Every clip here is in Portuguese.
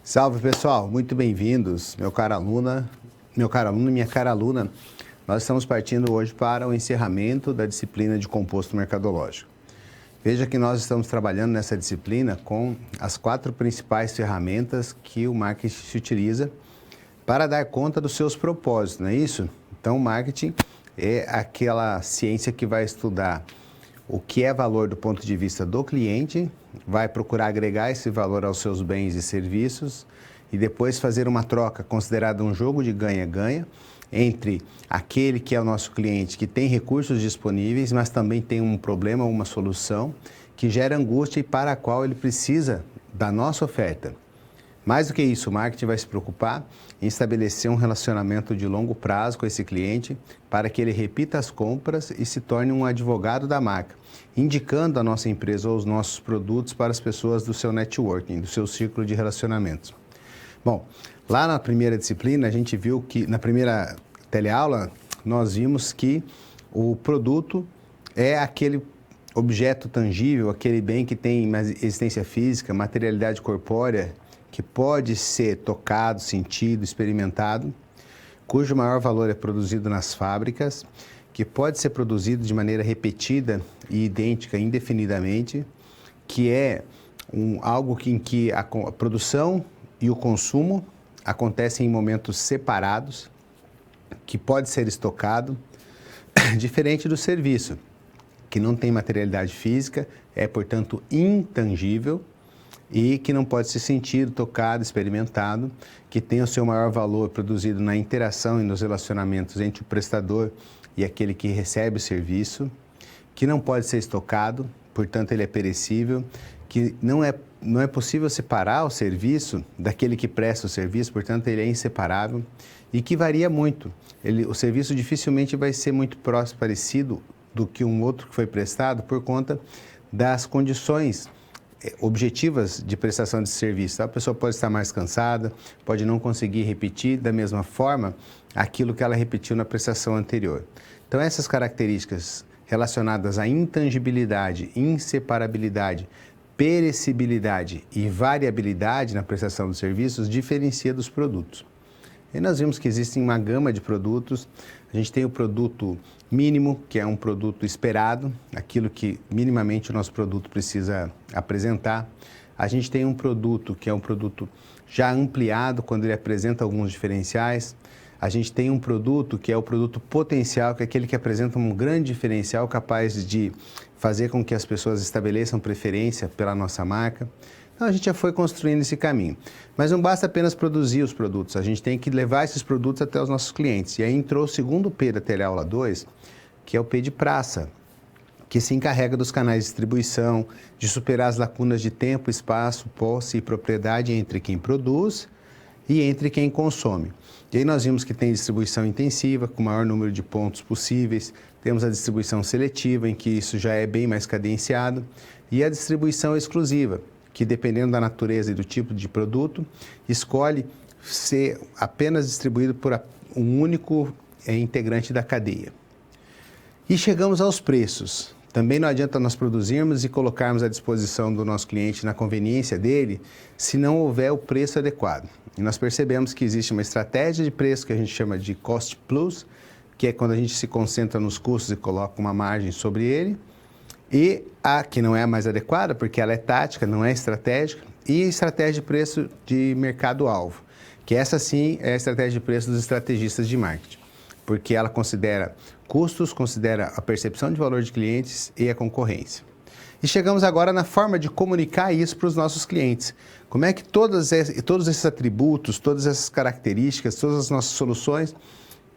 Salve pessoal, muito bem-vindos, meu caro aluno e minha cara aluna. Nós estamos partindo hoje para o encerramento da disciplina de composto mercadológico. Veja que nós estamos trabalhando nessa disciplina com as 4 principais ferramentas que o marketing se utiliza para dar conta dos seus propósitos, não é isso? Então, o marketing é aquela ciência que vai estudar o que é valor do ponto de vista do cliente, vai procurar agregar esse valor aos seus bens e serviços e depois fazer uma troca considerada um jogo de ganha-ganha entre aquele que é o nosso cliente, que tem recursos disponíveis, mas também tem um problema, uma solução que gera angústia e para a qual ele precisa da nossa oferta. Mais do que isso, o marketing vai se preocupar em estabelecer um relacionamento de longo prazo com esse cliente para que ele repita as compras e se torne um advogado da marca, indicando a nossa empresa ou os nossos produtos para as pessoas do seu networking, do seu círculo de relacionamentos. Bom, lá na primeira disciplina, a gente viu que, na primeira teleaula, nós vimos que o produto é aquele objeto tangível, aquele bem que tem existência física, materialidade corpórea, que pode ser tocado, sentido, experimentado, cujo maior valor é produzido nas fábricas, que pode ser produzido de maneira repetida e idêntica indefinidamente, que é algo em que a produção e o consumo acontecem em momentos separados, que pode ser estocado, diferente do serviço, que não tem materialidade física, é, portanto, intangível, e que não pode ser sentido, tocado, experimentado, que tem o seu maior valor produzido na interação e nos relacionamentos entre o prestador e aquele que recebe o serviço, que não pode ser estocado, portanto ele é perecível, que não é possível separar o serviço daquele que presta o serviço, portanto ele é inseparável e que varia muito. O serviço dificilmente vai ser muito próximo, parecido do que um outro que foi prestado por conta das condições objetivas de prestação de serviço. A pessoa pode estar mais cansada, pode não conseguir repetir da mesma forma aquilo que ela repetiu na prestação anterior. Então, essas características relacionadas à intangibilidade, inseparabilidade, perecibilidade e variabilidade na prestação dos serviços diferencia dos produtos. E nós vimos que existe uma gama de produtos. A gente tem o produto mínimo, que é um produto esperado, aquilo que minimamente o nosso produto precisa apresentar. A gente tem um produto que é um produto já ampliado, quando ele apresenta alguns diferenciais. A gente tem um produto que é o produto potencial, que é aquele que apresenta um grande diferencial capaz de fazer com que as pessoas estabeleçam preferência pela nossa marca. Então, a gente já foi construindo esse caminho. Mas não basta apenas produzir os produtos, a gente tem que levar esses produtos até os nossos clientes. E aí entrou o segundo P da teleaula 2, que é o P de praça, que se encarrega dos canais de distribuição, de superar as lacunas de tempo, espaço, posse e propriedade entre quem produz e entre quem consome. E aí nós vimos que tem distribuição intensiva, com o maior número de pontos possíveis, temos a distribuição seletiva, em que isso já é bem mais cadenciado, e a distribuição exclusiva, que dependendo da natureza e do tipo de produto, escolhe ser apenas distribuído por um único integrante da cadeia. E chegamos aos preços. Também não adianta nós produzirmos e colocarmos à disposição do nosso cliente na conveniência dele, se não houver o preço adequado. E nós percebemos que existe uma estratégia de preço que a gente chama de cost plus, que é quando a gente se concentra nos custos e coloca uma margem sobre ele, e a que não é a mais adequada, porque ela é tática, não é estratégica, e estratégia de preço de mercado-alvo, que essa sim é a estratégia de preço dos estrategistas de marketing, porque ela considera custos, considera a percepção de valor de clientes e a concorrência. E chegamos agora na forma de comunicar isso para os nossos clientes. Como é que todos esses atributos, todas essas características, todas as nossas soluções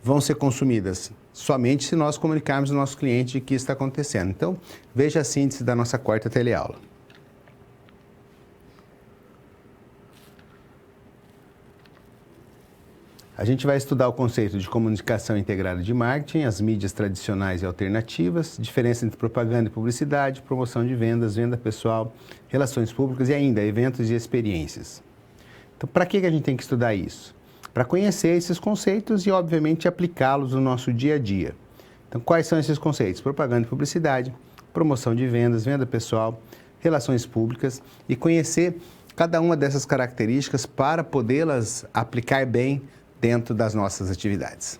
vão ser consumidas? Somente se nós comunicarmos ao nosso cliente o que está acontecendo. Então, veja a síntese da nossa quarta teleaula. A gente vai estudar o conceito de comunicação integrada de marketing, as mídias tradicionais e alternativas, diferença entre propaganda e publicidade, promoção de vendas, venda pessoal, relações públicas e ainda eventos e experiências. Então, para que a gente tem que estudar isso? Para conhecer esses conceitos e, obviamente, aplicá-los no nosso dia a dia. Então, quais são esses conceitos? Propaganda e publicidade, promoção de vendas, venda pessoal, relações públicas e conhecer cada uma dessas características para podê-las aplicar bem dentro das nossas atividades.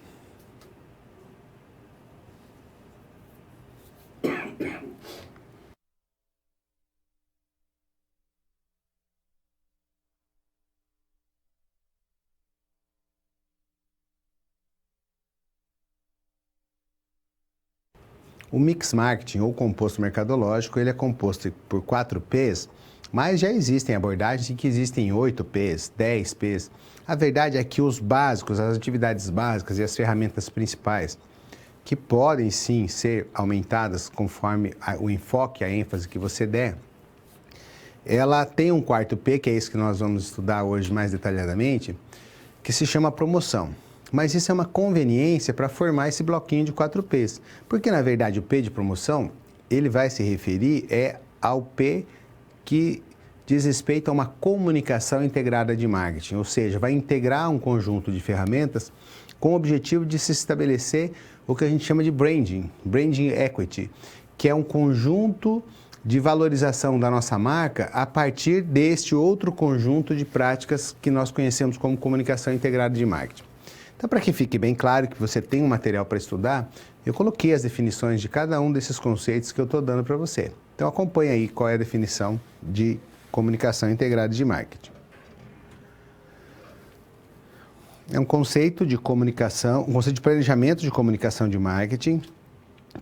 O mix marketing ou composto mercadológico, ele é composto por 4 P's, mas já existem abordagens em que existem 8 P's, 10 P's. A verdade é que os básicos, as atividades básicas e as ferramentas principais, que podem sim ser aumentadas conforme o enfoque, a ênfase que você der, ela tem um 4º P, que é isso que nós vamos estudar hoje mais detalhadamente, que se chama promoção. Mas isso é uma conveniência para formar esse bloquinho de 4 P's. Porque, na verdade, o P de promoção, ele vai se referir ao P que diz respeito a uma comunicação integrada de marketing. Ou seja, vai integrar um conjunto de ferramentas com o objetivo de se estabelecer o que a gente chama de branding, branding equity, que é um conjunto de valorização da nossa marca a partir deste outro conjunto de práticas que nós conhecemos como comunicação integrada de marketing. Então, para que fique bem claro que você tem um material para estudar, eu coloquei as definições de cada um desses conceitos que eu estou dando para você. Então, acompanhe aí qual é a definição de comunicação integrada de marketing. É um conceito de comunicação, um conceito de planejamento de comunicação de marketing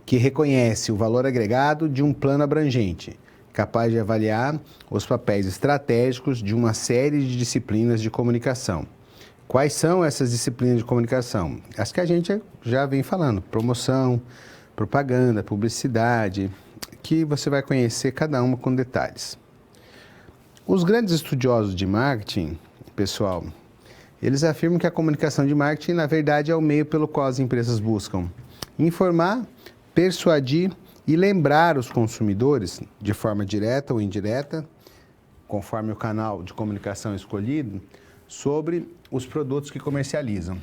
que reconhece o valor agregado de um plano abrangente, capaz de avaliar os papéis estratégicos de uma série de disciplinas de comunicação. Quais são essas disciplinas de comunicação? As que a gente já vem falando, promoção, propaganda, publicidade, que você vai conhecer cada uma com detalhes. Os grandes estudiosos de marketing, pessoal, eles afirmam que a comunicação de marketing, na verdade, é o meio pelo qual as empresas buscam informar, persuadir e lembrar os consumidores, de forma direta ou indireta, conforme o canal de comunicação escolhido, sobre os produtos que comercializam.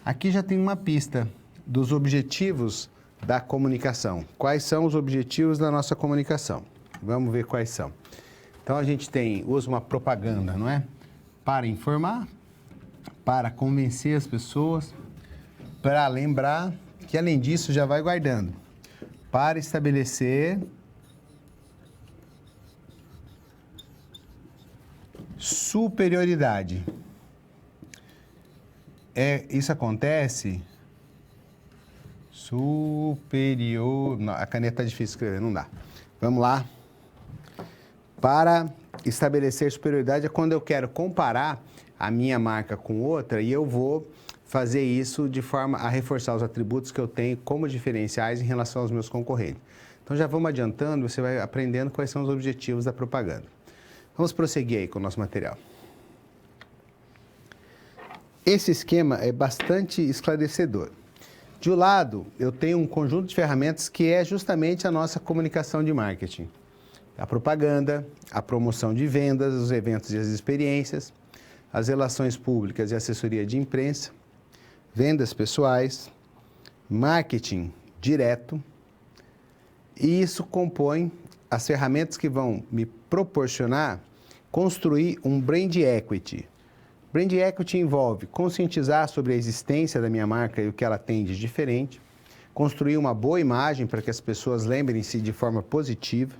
Aqui já tem uma pista dos objetivos da comunicação. Quais são os objetivos da nossa comunicação? Vamos ver quais são. Então, a gente usa uma propaganda, não é? Para informar, para convencer as pessoas, para lembrar, que além disso já vai guardando, para estabelecer superioridade. Isso acontece superior... Não, a caneta é difícil de escrever, não dá. Vamos lá. Para estabelecer superioridade é quando eu quero comparar a minha marca com outra e eu vou fazer isso de forma a reforçar os atributos que eu tenho como diferenciais em relação aos meus concorrentes. Então já vamos adiantando, você vai aprendendo quais são os objetivos da propaganda. Vamos prosseguir aí com o nosso material. Esse esquema é bastante esclarecedor. De um lado, eu tenho um conjunto de ferramentas que é justamente a nossa comunicação de marketing. A propaganda, a promoção de vendas, os eventos e as experiências, as relações públicas e assessoria de imprensa, vendas pessoais, marketing direto. E isso compõe as ferramentas que vão me proporcionar construir um brand equity. Brand equity envolve conscientizar sobre a existência da minha marca e o que ela tem de diferente, construir uma boa imagem para que as pessoas lembrem-se de forma positiva,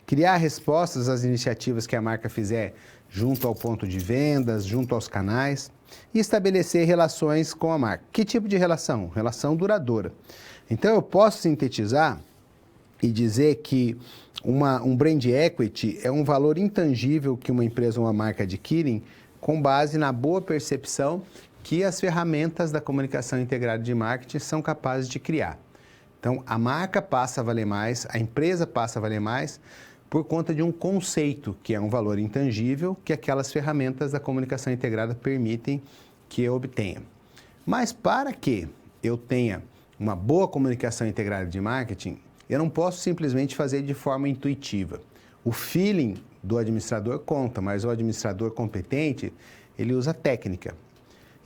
criar respostas às iniciativas que a marca fizer junto ao ponto de vendas, junto aos canais e estabelecer relações com a marca. Que tipo de relação? Relação duradoura. Então, eu posso sintetizar e dizer que um brand equity é um valor intangível que uma empresa ou uma marca adquirem com base na boa percepção que as ferramentas da comunicação integrada de marketing são capazes de criar. Então, a marca passa a valer mais, a empresa passa a valer mais por conta de um conceito, que é um valor intangível, que aquelas ferramentas da comunicação integrada permitem que eu obtenha. Mas para que eu tenha uma boa comunicação integrada de marketing, eu não posso simplesmente fazer de forma intuitiva. O feeling do administrador conta, mas o administrador competente, ele usa técnica.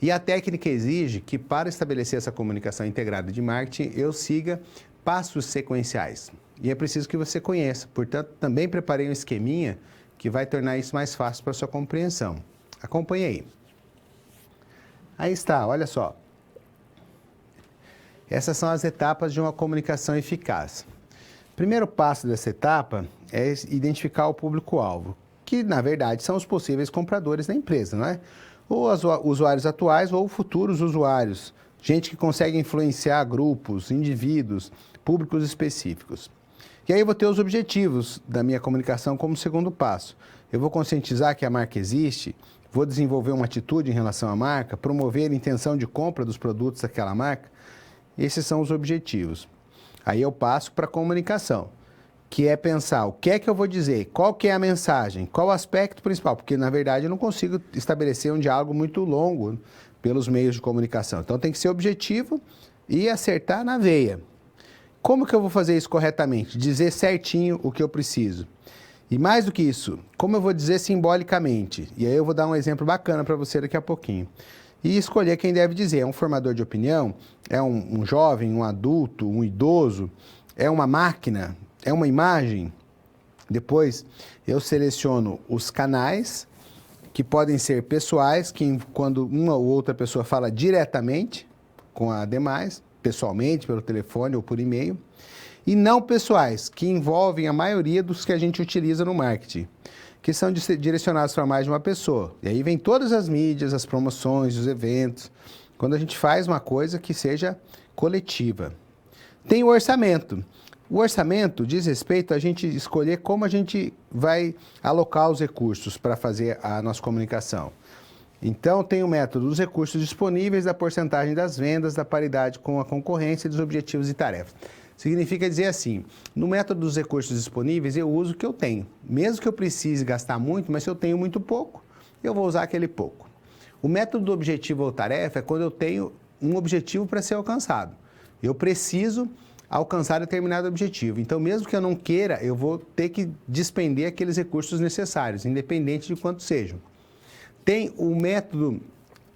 E a técnica exige que, para estabelecer essa comunicação integrada de marketing, eu siga passos sequenciais. E é preciso que você conheça. Portanto, também preparei um esqueminha que vai tornar isso mais fácil para sua compreensão. Acompanhe aí. Aí está, olha só. Essas são as etapas de uma comunicação eficaz. O primeiro passo dessa etapa é identificar o público-alvo, que na verdade são os possíveis compradores da empresa, não é? Ou os usuários atuais ou futuros usuários, gente que consegue influenciar grupos, indivíduos, públicos específicos. E aí eu vou ter os objetivos da minha comunicação como segundo passo. Eu vou conscientizar que a marca existe, vou desenvolver uma atitude em relação à marca, promover a intenção de compra dos produtos daquela marca. Esses são os objetivos. Aí eu passo para a comunicação, que é pensar o que é que eu vou dizer, qual que é a mensagem, qual o aspecto principal, porque na verdade eu não consigo estabelecer um diálogo muito longo pelos meios de comunicação. Então tem que ser objetivo e acertar na veia. Como que eu vou fazer isso corretamente? Dizer certinho o que eu preciso. E mais do que isso, como eu vou dizer simbolicamente? E aí eu vou dar um exemplo bacana para você daqui a pouquinho. E escolher quem deve dizer. É um formador de opinião? É um jovem, um adulto, um idoso? É uma máquina? É uma imagem? Depois eu seleciono os canais, que podem ser pessoais, que quando uma ou outra pessoa fala diretamente com a demais, pessoalmente, pelo telefone ou por e-mail, e não pessoais, que envolvem a maioria dos que a gente utiliza no marketing, que são direcionados para mais de uma pessoa. E aí vem todas as mídias, as promoções, os eventos, quando a gente faz uma coisa que seja coletiva. Tem o orçamento. O orçamento diz respeito a gente escolher como a gente vai alocar os recursos para fazer a nossa comunicação. Então, tem o método dos recursos disponíveis, da porcentagem das vendas, da paridade com a concorrência e dos objetivos e tarefas. Significa dizer assim, no método dos recursos disponíveis, eu uso o que eu tenho. Mesmo que eu precise gastar muito, mas se eu tenho muito pouco, eu vou usar aquele pouco. O método do objetivo ou tarefa é quando eu tenho um objetivo para ser alcançado. Eu preciso alcançar determinado objetivo. Então, mesmo que eu não queira, eu vou ter que despender aqueles recursos necessários, independente de quanto sejam. Tem o método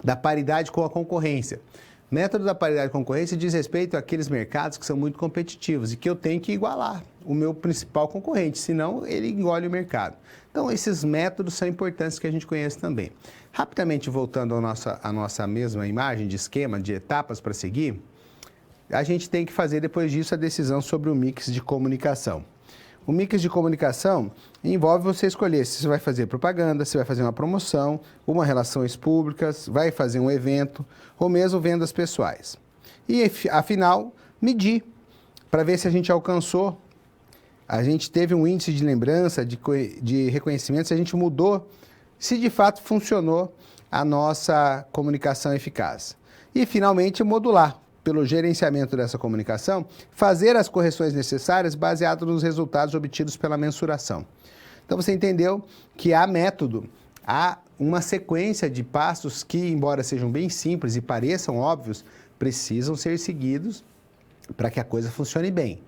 da paridade com a concorrência. O método da paridade com a concorrência diz respeito àqueles mercados que são muito competitivos e que eu tenho que igualar o meu principal concorrente, senão ele engole o mercado. Então, esses métodos são importantes que a gente conheça também. Rapidamente, voltando à nossa mesma imagem de esquema, de etapas para seguir, a gente tem que fazer depois disso a decisão sobre o mix de comunicação. O mix de comunicação envolve você escolher se você vai fazer propaganda, se vai fazer uma promoção, uma relações públicas, vai fazer um evento ou mesmo vendas pessoais. E, afinal, medir para ver se a gente alcançou, a gente teve um índice de lembrança, de reconhecimento, se a gente mudou, se de fato funcionou a nossa comunicação eficaz. E, finalmente, modular. Pelo gerenciamento dessa comunicação, fazer as correções necessárias baseado nos resultados obtidos pela mensuração. Então, você entendeu que há método, há uma sequência de passos que, embora sejam bem simples e pareçam óbvios, precisam ser seguidos para que a coisa funcione bem.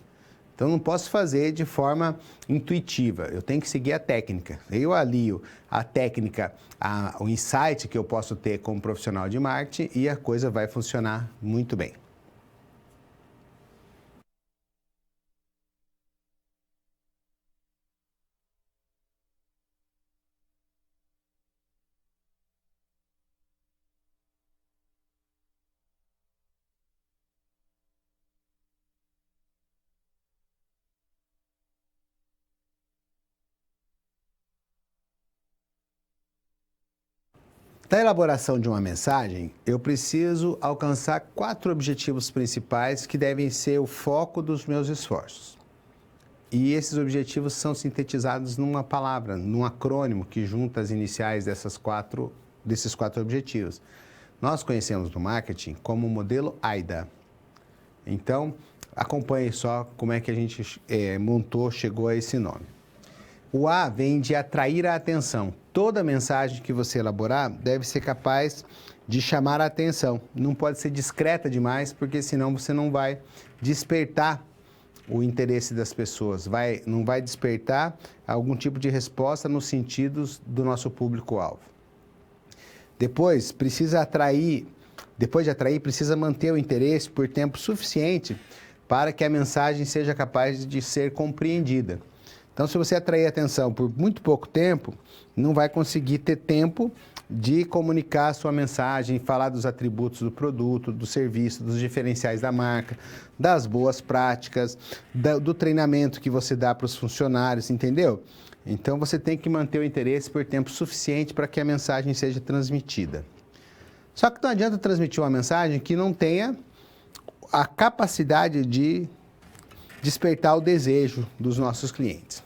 Então, não posso fazer de forma intuitiva, eu tenho que seguir a técnica. Eu alio a técnica, o insight que eu posso ter como profissional de marketing e a coisa vai funcionar muito bem. Na elaboração de uma mensagem, eu preciso alcançar 4 objetivos principais que devem ser o foco dos meus esforços. E esses objetivos são sintetizados numa palavra, num acrônimo que junta as iniciais desses 4 objetivos. Nós conhecemos no marketing como o modelo AIDA. Então, acompanhe só como é que a gente chegou a esse nome. O A vem de atrair a atenção. Toda mensagem que você elaborar deve ser capaz de chamar a atenção. Não pode ser discreta demais, porque senão você não vai despertar o interesse das pessoas, não vai despertar algum tipo de resposta nos sentidos do nosso público-alvo. Depois de atrair, precisa manter o interesse por tempo suficiente para que a mensagem seja capaz de ser compreendida. Então, se você atrair atenção por muito pouco tempo, não vai conseguir ter tempo de comunicar a sua mensagem, falar dos atributos do produto, do serviço, dos diferenciais da marca, das boas práticas, do treinamento que você dá para os funcionários, entendeu? Então, você tem que manter o interesse por tempo suficiente para que a mensagem seja transmitida. Só que não adianta transmitir uma mensagem que não tenha a capacidade de despertar o desejo dos nossos clientes.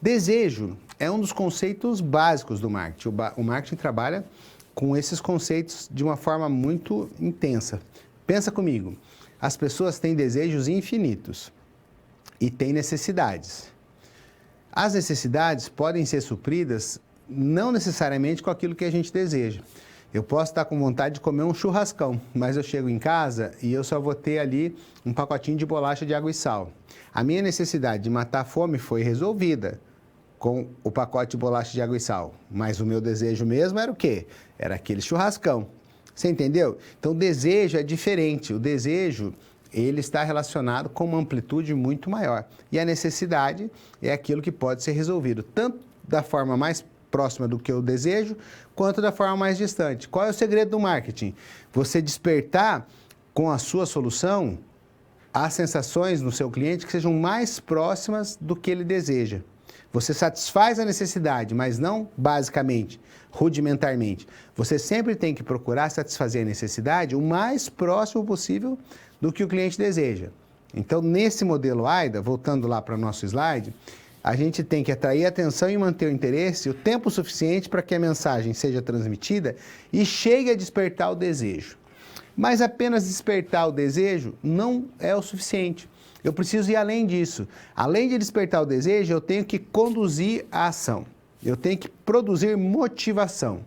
Desejo é um dos conceitos básicos do marketing. O marketing trabalha com esses conceitos de uma forma muito intensa. Pensa comigo, as pessoas têm desejos infinitos e têm necessidades. As necessidades podem ser supridas não necessariamente com aquilo que a gente deseja. Eu posso estar com vontade de comer um churrascão, mas eu chego em casa e eu só vou ter ali um pacotinho de bolacha de água e sal. A minha necessidade de matar a fome foi resolvida com o pacote de bolacha de água e sal, mas o meu desejo mesmo era o quê? Era aquele churrascão. Você entendeu? Então, o desejo é diferente. O desejo, ele está relacionado com uma amplitude muito maior. E a necessidade é aquilo que pode ser resolvido, tanto da forma mais próxima do que eu desejo, quanto da forma mais distante. Qual é o segredo do marketing? Você despertar com a sua solução as sensações no seu cliente que sejam mais próximas do que ele deseja. Você satisfaz a necessidade, mas não basicamente, rudimentarmente. Você sempre tem que procurar satisfazer a necessidade o mais próximo possível do que o cliente deseja. Então, nesse modelo AIDA, voltando lá para o nosso slide, a gente tem que atrair a atenção e manter o interesse o tempo suficiente para que a mensagem seja transmitida e chegue a despertar o desejo. Mas apenas despertar o desejo não é o suficiente. Eu preciso ir além disso. Além de despertar o desejo, eu tenho que conduzir a ação. Eu tenho que produzir motivação.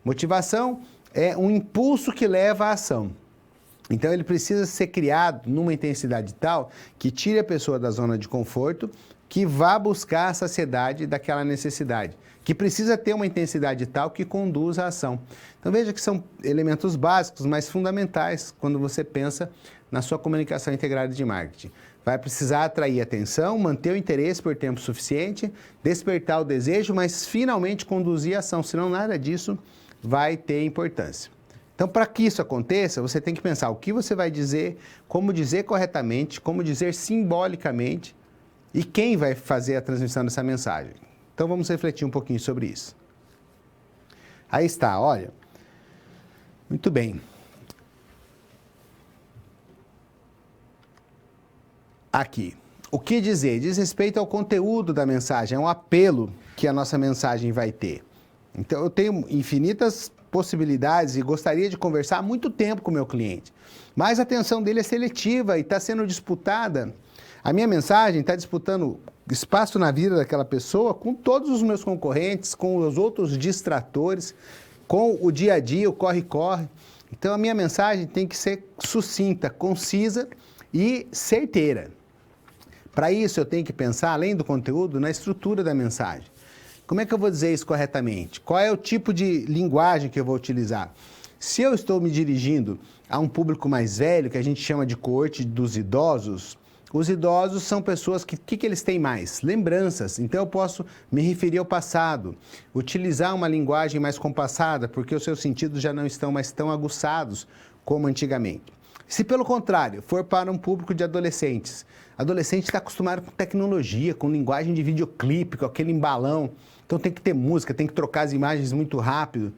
Motivação é um impulso que leva à ação. Então, ele precisa ser criado numa intensidade tal que tire a pessoa da zona de conforto, que vá buscar a saciedade daquela necessidade, que precisa ter uma intensidade tal que conduza à ação. Então, veja que são elementos básicos, mas fundamentais quando você pensa na sua comunicação integrada de marketing. Vai precisar atrair atenção, manter o interesse por tempo suficiente, despertar o desejo, mas finalmente conduzir a ação, senão nada disso vai ter importância. Então, para que isso aconteça, você tem que pensar o que você vai dizer, como dizer corretamente, como dizer simbolicamente e quem vai fazer a transmissão dessa mensagem. Então, vamos refletir um pouquinho sobre isso. Aí está, olha. Muito bem. Aqui. O que dizer? Diz respeito ao conteúdo da mensagem, é um apelo que a nossa mensagem vai ter. Então, eu tenho infinitas possibilidades e gostaria de conversar há muito tempo com o meu cliente, mas a atenção dele é seletiva e está sendo disputada. A minha mensagem está disputando espaço na vida daquela pessoa com todos os meus concorrentes, com os outros distratores, com o dia a dia, o corre-corre. Então, a minha mensagem tem que ser sucinta, concisa e certeira. Para isso, eu tenho que pensar, além do conteúdo, na estrutura da mensagem. Como é que eu vou dizer isso corretamente? Qual é o tipo de linguagem que eu vou utilizar? Se eu estou me dirigindo a um público mais velho, que a gente chama de coorte dos idosos, os idosos são pessoas que eles têm mais? Lembranças. Então, eu posso me referir ao passado, utilizar uma linguagem mais compassada, porque os seus sentidos já não estão mais tão aguçados como antigamente. Se, pelo contrário, for para um público de adolescentes, adolescente está acostumado com tecnologia, com linguagem de videoclipe, com aquele embalão, então tem que ter música, tem que trocar as imagens muito rápido.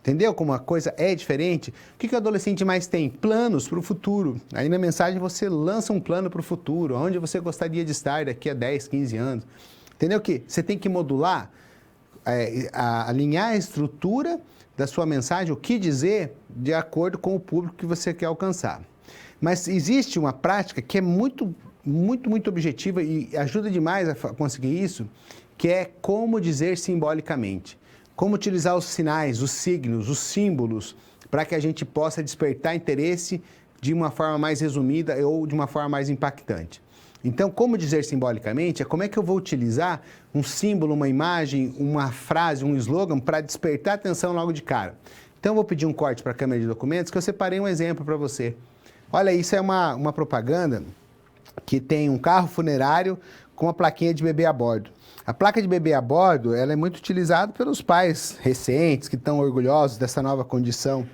Entendeu como a coisa é diferente? O que o adolescente mais tem? Planos para o futuro. Aí na mensagem você lança um plano para o futuro, onde você gostaria de estar daqui a 10, 15 anos. Entendeu que você tem que modular, alinhar a estrutura da sua mensagem, o que dizer, de acordo com o público que você quer alcançar. Mas existe uma prática que é muito objetiva e ajuda demais a conseguir isso, que é como dizer simbolicamente. Como utilizar os sinais, os signos, os símbolos, para que a gente possa despertar interesse de uma forma mais resumida ou de uma forma mais impactante. Então, como dizer simbolicamente é como é que eu vou utilizar um símbolo, uma imagem, uma frase, um slogan para despertar atenção logo de cara. Então, eu vou pedir um corte para a câmera de documentos que eu separei um exemplo para você. Olha, isso é uma propaganda que tem um carro funerário com uma plaquinha de bebê a bordo. A placa de bebê a bordo, ela é muito utilizada pelos pais recentes, que estão orgulhosos dessa nova condição.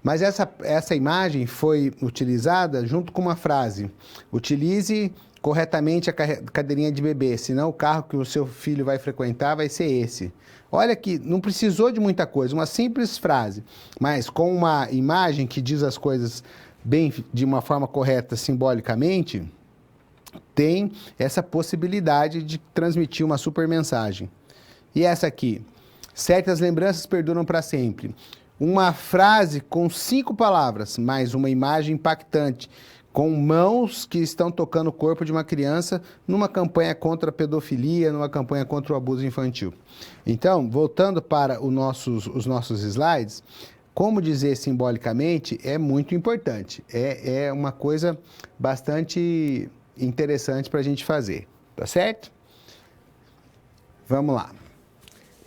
Mas essa imagem foi utilizada junto com uma frase: utilize corretamente a cadeirinha de bebê, senão o carro que o seu filho vai frequentar vai ser esse. Olha que não precisou de muita coisa, uma simples frase, mas com uma imagem que diz as coisas bem, de uma forma correta, simbolicamente, tem essa possibilidade de transmitir uma super mensagem. E essa aqui: certas lembranças perduram para sempre. Uma frase com 5 palavras, mais uma imagem impactante, com mãos que estão tocando o corpo de uma criança numa campanha contra a pedofilia, numa campanha contra o abuso infantil. Então, voltando para os nossos slides, como dizer simbolicamente é muito importante. É uma coisa bastante interessante para a gente fazer, tá certo? Vamos lá.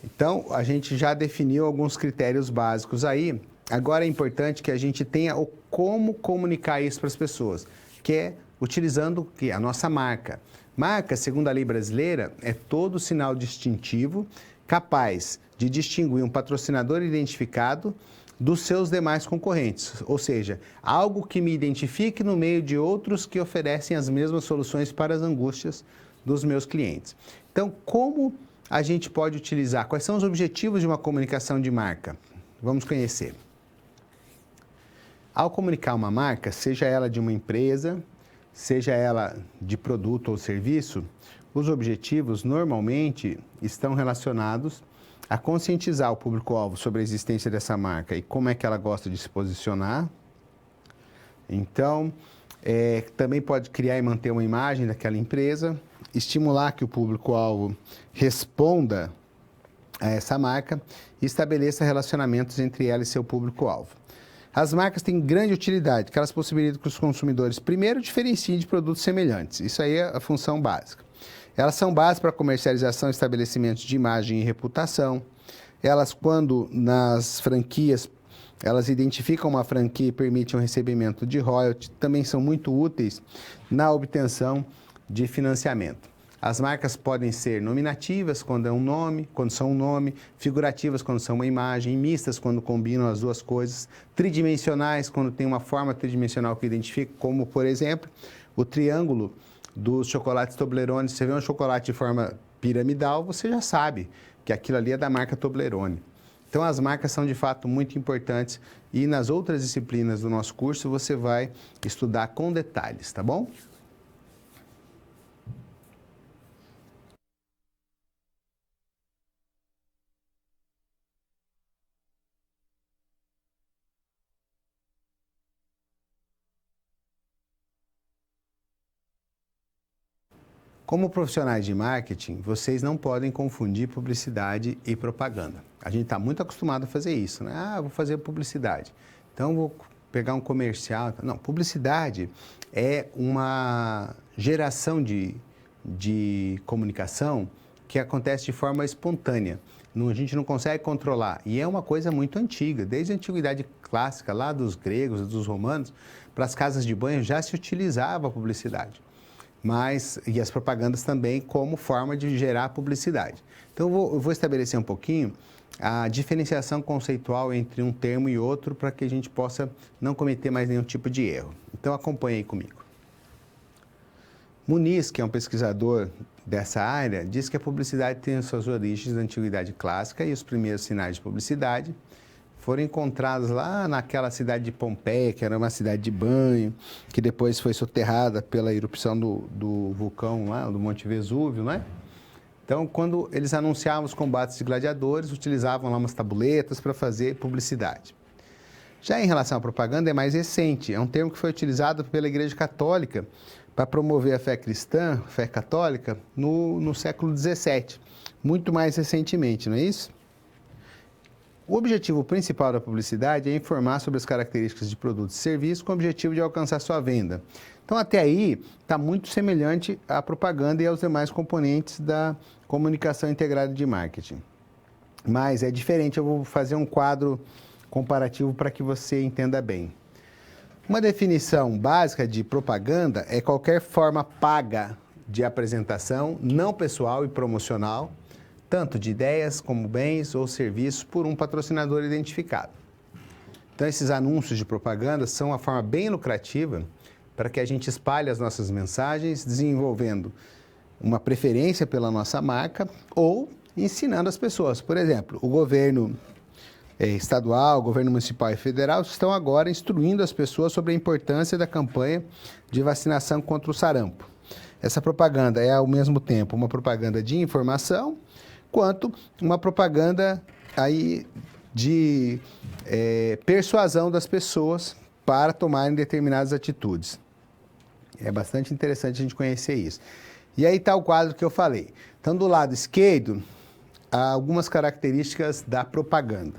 Então, a gente já definiu alguns critérios básicos aí. Agora é importante que a gente tenha o como comunicar isso para as pessoas, que é utilizando a nossa marca. Marca, segundo a lei brasileira, é todo sinal distintivo capaz de distinguir um patrocinador identificado dos seus demais concorrentes, ou seja, algo que me identifique no meio de outros que oferecem as mesmas soluções para as angústias dos meus clientes. Então, como a gente pode utilizar? Quais são os objetivos de uma comunicação de marca? Vamos conhecer. Ao comunicar uma marca, seja ela de uma empresa, seja ela de produto ou serviço, os objetivos normalmente estão relacionados a conscientizar o público-alvo sobre a existência dessa marca e como é que ela gosta de se posicionar. Então, também pode criar e manter uma imagem daquela empresa, estimular que o público-alvo responda a essa marca e estabeleça relacionamentos entre ela e seu público-alvo. As marcas têm grande utilidade, que elas possibilitam que os consumidores, primeiro, diferenciem de produtos semelhantes. Isso aí é a função básica. Elas são base para a comercialização e estabelecimentos de imagem e reputação. Elas, quando nas franquias, elas identificam uma franquia e permitem o recebimento de royalties, também são muito úteis na obtenção de financiamento. As marcas podem ser nominativas, quando é um nome, quando são um nome, figurativas, quando são uma imagem, mistas, quando combinam as duas coisas, tridimensionais, quando tem uma forma tridimensional que identifica, como, por exemplo, o triângulo dos chocolates Toblerone. Se você vê um chocolate de forma piramidal, você já sabe que aquilo ali é da marca Toblerone. Então, as marcas são, de fato, muito importantes e nas outras disciplinas do nosso curso você vai estudar com detalhes, tá bom? Como profissionais de marketing, vocês não podem confundir publicidade e propaganda. A gente está muito acostumado a fazer isso, né? Ah, vou fazer publicidade, então vou pegar um comercial. Não, publicidade é uma geração de comunicação que acontece de forma espontânea. A gente não consegue controlar. E é uma coisa muito antiga, desde a antiguidade clássica, lá dos gregos, dos romanos, para as casas de banho já se utilizava a publicidade. E as propagandas também como forma de gerar publicidade. Então, eu vou estabelecer um pouquinho a diferenciação conceitual entre um termo e outro para que a gente possa não cometer mais nenhum tipo de erro. Então, acompanhe aí comigo. Muniz, que é um pesquisador dessa área, diz que a publicidade tem suas origens na antiguidade clássica e os primeiros sinais de publicidade foram encontrados lá naquela cidade de Pompeia, que era uma cidade de banho, que depois foi soterrada pela erupção do vulcão lá, do Monte Vesúvio, né? Então, quando eles anunciavam os combates de gladiadores, utilizavam lá umas tabuletas para fazer publicidade. Já em relação à propaganda, é mais recente. É um termo que foi utilizado pela Igreja Católica para promover a fé cristã, a fé católica, no século XVII, muito mais recentemente, não é isso? O objetivo principal da publicidade é informar sobre as características de produtos e serviços com o objetivo de alcançar sua venda. Então, até aí, está muito semelhante à propaganda e aos demais componentes da comunicação integrada de marketing. Mas é diferente, eu vou fazer um quadro comparativo para que você entenda bem. Uma definição básica de propaganda é qualquer forma paga de apresentação não pessoal e promocional, tanto de ideias como bens ou serviços por um patrocinador identificado. Então, esses anúncios de propaganda são uma forma bem lucrativa para que a gente espalhe as nossas mensagens, desenvolvendo uma preferência pela nossa marca ou ensinando as pessoas. Por exemplo, o governo estadual, o governo municipal e federal estão agora instruindo as pessoas sobre a importância da campanha de vacinação contra o sarampo. Essa propaganda é, ao mesmo tempo, uma propaganda de informação, quanto uma propaganda aí de persuasão das pessoas para tomarem determinadas atitudes. É bastante interessante a gente conhecer isso. E aí está o quadro que eu falei. Então, do lado esquerdo, há algumas características da propaganda.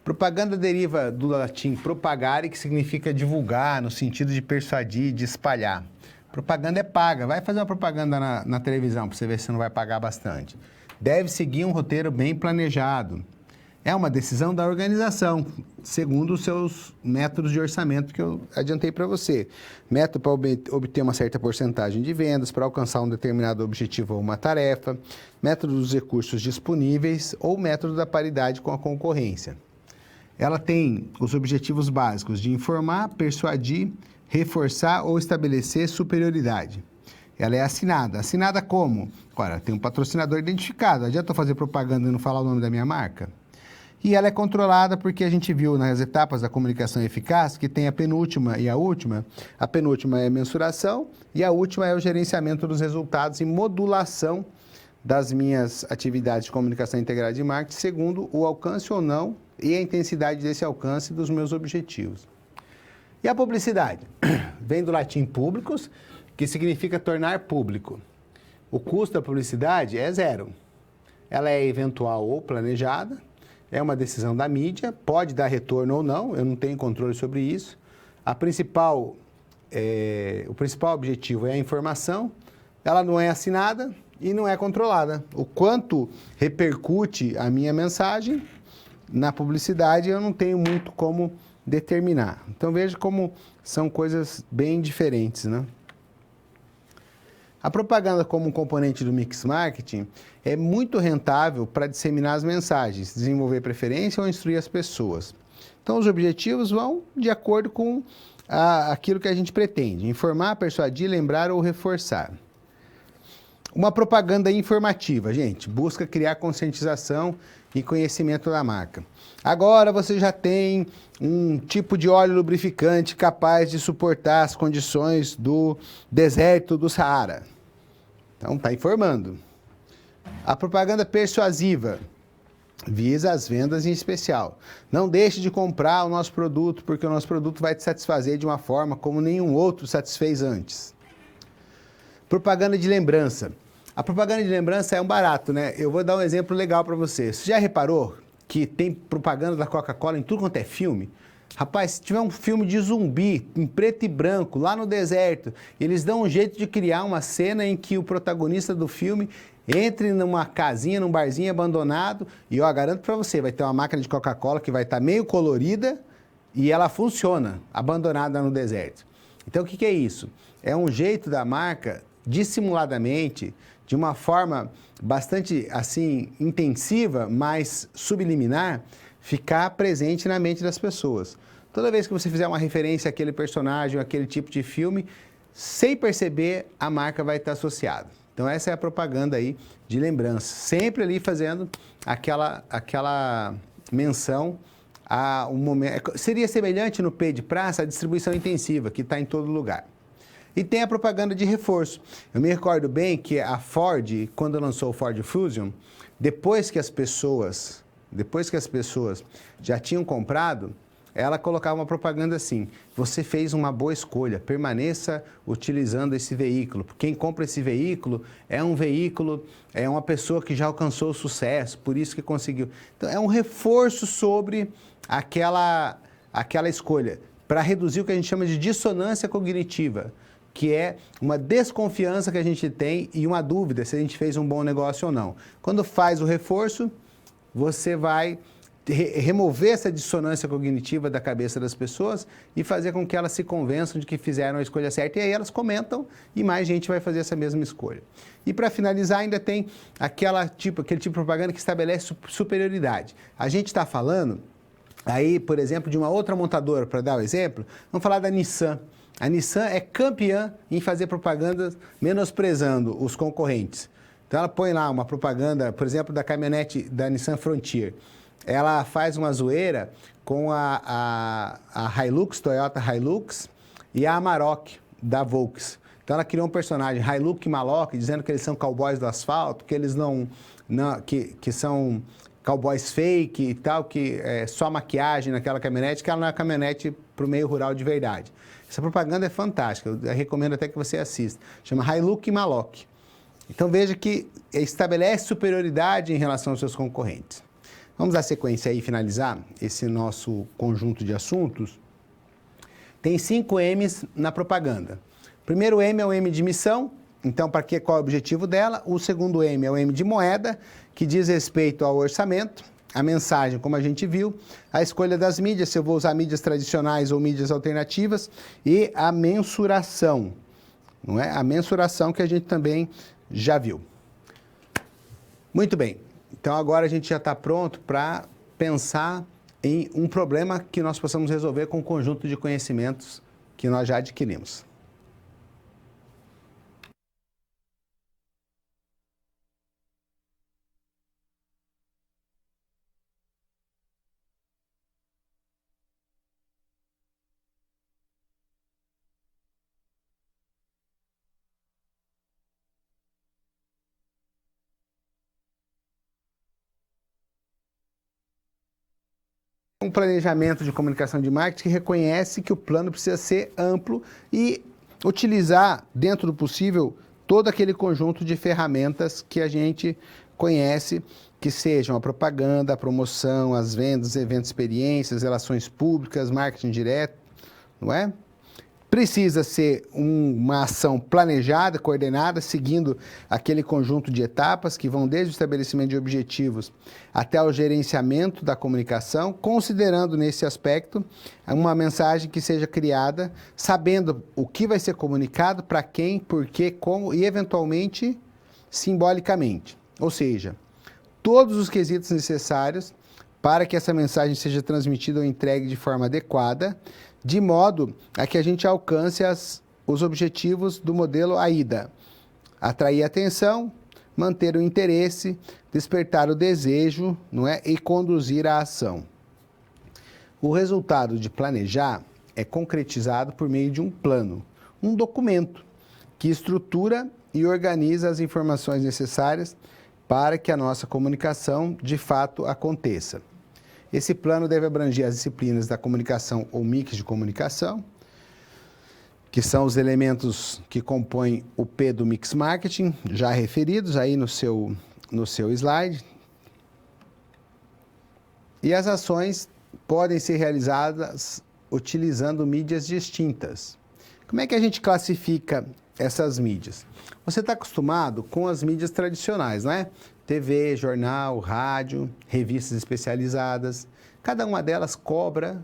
Propaganda deriva do latim propagare, que significa divulgar, no sentido de persuadir, de espalhar. Propaganda é paga. Vai fazer uma propaganda na televisão para você ver se não vai pagar bastante. Deve seguir um roteiro bem planejado. É uma decisão da organização, segundo os seus métodos de orçamento que eu adiantei para você. Método para obter uma certa porcentagem de vendas, para alcançar um determinado objetivo ou uma tarefa, método dos recursos disponíveis ou método da paridade com a concorrência. Ela tem os objetivos básicos de informar, persuadir, reforçar ou estabelecer superioridade. Ela é assinada. Assinada como? Agora, tem um patrocinador identificado. Adianta eu fazer propaganda e não falar o nome da minha marca? E ela é controlada porque a gente viu nas etapas da comunicação eficaz que tem a penúltima e a última. A penúltima é a mensuração e a última é o gerenciamento dos resultados e modulação das minhas atividades de comunicação integrada de marketing segundo o alcance ou não e a intensidade desse alcance dos meus objetivos. E a publicidade? Vem do latim públicos, que significa tornar público. O custo da publicidade é zero. Ela é eventual ou planejada, é uma decisão da mídia, pode dar retorno ou não, eu não tenho controle sobre isso. O principal objetivo é a informação, ela não é assinada e não é controlada. O quanto repercute a minha mensagem na publicidade, eu não tenho muito como determinar. Então, veja como são coisas bem diferentes, né? A propaganda como um componente do mix marketing é muito rentável para disseminar as mensagens, desenvolver preferência ou instruir as pessoas. Então, os objetivos vão de acordo com aquilo que a gente pretende: informar, persuadir, lembrar ou reforçar. Uma propaganda informativa, gente, busca criar conscientização e conhecimento da marca. Agora você já tem um tipo de óleo lubrificante capaz de suportar as condições do deserto do Saara. Então, está informando. A propaganda persuasiva visa as vendas em especial. Não deixe de comprar o nosso produto, porque o nosso produto vai te satisfazer de uma forma como nenhum outro satisfez antes. Propaganda de lembrança. A propaganda de lembrança é um barato, né? Eu vou dar um exemplo legal para você. Você já reparou que tem propaganda da Coca-Cola em tudo quanto é filme? Rapaz, se tiver um filme de zumbi, em preto e branco, lá no deserto, eles dão um jeito de criar uma cena em que o protagonista do filme entre numa casinha, num barzinho abandonado, e eu garanto para você, vai ter uma máquina de Coca-Cola que vai estar meio colorida e ela funciona, abandonada no deserto. Então, o que é isso? É um jeito da marca, dissimuladamente, de uma forma bastante, assim, intensiva, mas subliminar, ficar presente na mente das pessoas. Toda vez que você fizer uma referência àquele personagem, àquele tipo de filme, sem perceber, a marca vai estar associada. Então, essa é a propaganda aí de lembrança. Sempre ali fazendo aquela menção a um momento. Seria semelhante no P de praça a distribuição intensiva, que está em todo lugar. E tem a propaganda de reforço. Eu me recordo bem que a Ford, quando lançou o Ford Fusion, depois que as pessoas já tinham comprado, ela colocava uma propaganda assim: você fez uma boa escolha, permaneça utilizando esse veículo. Quem compra esse veículo, é uma pessoa que já alcançou o sucesso, por isso que conseguiu. Então, é um reforço sobre aquela escolha, para reduzir o que a gente chama de dissonância cognitiva, que é uma desconfiança que a gente tem e uma dúvida se a gente fez um bom negócio ou não. Quando faz o reforço, você vai remover essa dissonância cognitiva da cabeça das pessoas e fazer com que elas se convençam de que fizeram a escolha certa. E aí elas comentam e mais gente vai fazer essa mesma escolha. E para finalizar, ainda tem aquele tipo de propaganda que estabelece superioridade. A gente está falando aí, por exemplo, de uma outra montadora, para dar o exemplo, vamos falar da Nissan. A Nissan é campeã em fazer propaganda menosprezando os concorrentes. Então ela põe lá uma propaganda, por exemplo, da caminhonete da Nissan Frontier. Ela faz uma zoeira com a Hilux, Toyota Hilux, e a Amarok, da Volks. Então ela criou um personagem, Hilux e Maloc, dizendo que eles são cowboys do asfalto, que eles que são cowboys fake e tal, que é só maquiagem naquela caminhonete, que ela não é caminhonete para o meio rural de verdade. Essa propaganda é fantástica, eu recomendo até que você assista. Chama Hilux e Maloc. Então veja que estabelece superioridade em relação aos seus concorrentes. Vamos dar sequência aí e finalizar esse nosso conjunto de assuntos. Tem 5 M's na propaganda. O primeiro M é o M de missão, então qual é o objetivo dela? O segundo M é o M de moeda, que diz respeito ao orçamento, a mensagem, como a gente viu, a escolha das mídias, se eu vou usar mídias tradicionais ou mídias alternativas, e a mensuração, não é? A mensuração que a gente também já viu. Muito bem. Então, agora a gente já está pronto para pensar em um problema que nós possamos resolver com o conjunto de conhecimentos que nós já adquirimos. Um planejamento de comunicação de marketing que reconhece que o plano precisa ser amplo e utilizar, dentro do possível, todo aquele conjunto de ferramentas que a gente conhece, que sejam a propaganda, a promoção, as vendas, eventos, experiências, relações públicas, marketing direto, não é? Precisa ser uma ação planejada, coordenada, seguindo aquele conjunto de etapas que vão desde o estabelecimento de objetivos até o gerenciamento da comunicação, considerando nesse aspecto uma mensagem que seja criada, sabendo o que vai ser comunicado, para quem, por quê, como e, eventualmente, simbolicamente. Ou seja, todos os quesitos necessários para que essa mensagem seja transmitida ou entregue de forma adequada, de modo a que a gente alcance os objetivos do modelo AIDA. Atrair a atenção, manter o interesse, despertar o desejo, não é? E conduzir a ação. O resultado de planejar é concretizado por meio de um plano, um documento que estrutura e organiza as informações necessárias para que a nossa comunicação de fato aconteça. Esse plano deve abranger as disciplinas da comunicação ou mix de comunicação, que são os elementos que compõem o P do Mix Marketing, já referidos aí no seu slide. E as ações podem ser realizadas utilizando mídias distintas. Como é que a gente classifica essas mídias? Você está acostumado com as mídias tradicionais, não é? TV, jornal, rádio, revistas especializadas. Cada uma delas cobra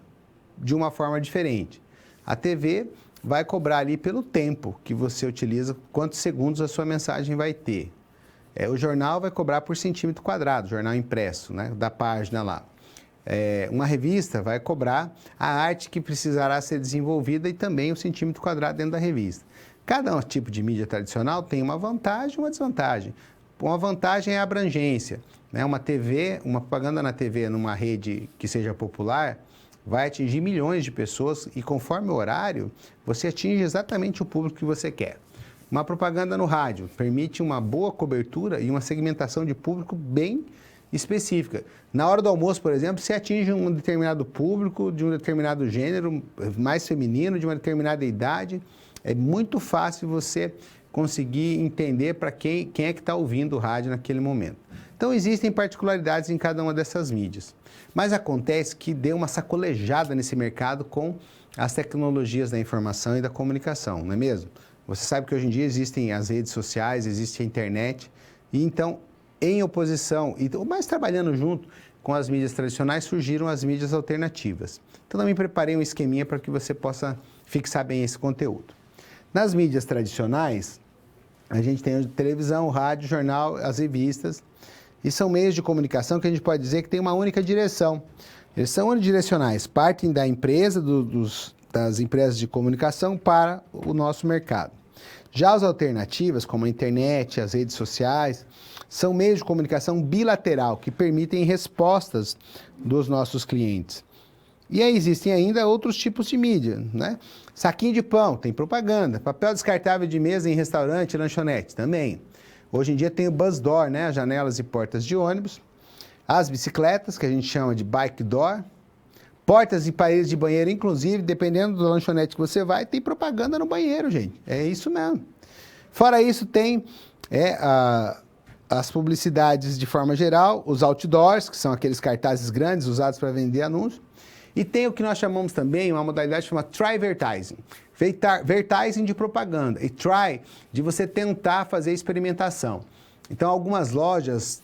de uma forma diferente. A TV vai cobrar ali pelo tempo que você utiliza, quantos segundos a sua mensagem vai ter. O jornal vai cobrar por centímetro quadrado, jornal impresso, né, da página lá. Uma revista vai cobrar a arte que precisará ser desenvolvida e também o centímetro quadrado dentro da revista. Cada tipo de mídia tradicional tem uma vantagem e uma desvantagem. Uma vantagem é a abrangência, né? Uma propaganda na TV, numa rede que seja popular, vai atingir milhões de pessoas e conforme o horário, você atinge exatamente o público que você quer. Uma propaganda no rádio permite uma boa cobertura e uma segmentação de público bem específica. Na hora do almoço, por exemplo, você atinge um determinado público, de um determinado gênero, mais feminino, de uma determinada idade. É muito fácil você conseguir entender para quem é que está ouvindo o rádio naquele momento. Então, existem particularidades em cada uma dessas mídias. Mas acontece que deu uma sacolejada nesse mercado com as tecnologias da informação e da comunicação, não é mesmo? Você sabe que hoje em dia existem as redes sociais, existe a internet, e então em oposição, mas trabalhando junto com as mídias tradicionais, surgiram as mídias alternativas. Então, também preparei um esqueminha para que você possa fixar bem esse conteúdo. Nas mídias tradicionais, a gente tem a televisão, o rádio, o jornal, as revistas, e são meios de comunicação que a gente pode dizer que tem uma única direção. Eles são unidirecionais, partem da empresa, das empresas de comunicação para o nosso mercado. Já as alternativas, como a internet, as redes sociais, são meios de comunicação bilateral que permitem respostas dos nossos clientes. E aí existem ainda outros tipos de mídia, né? Saquinho de pão, tem propaganda. Papel descartável de mesa em restaurante, lanchonete, também. Hoje em dia tem o bus door, né? As janelas e portas de ônibus. As bicicletas, que a gente chama de bike door. Portas e paredes de banheiro, inclusive, dependendo do lanchonete que você vai, tem propaganda no banheiro, gente. É isso mesmo. Fora isso, tem as publicidades de forma geral, os outdoors, que são aqueles cartazes grandes usados para vender anúncios. E tem o que nós chamamos também, uma modalidade chamada try-vertising. Vertising de propaganda e try de você tentar fazer experimentação. Então, algumas lojas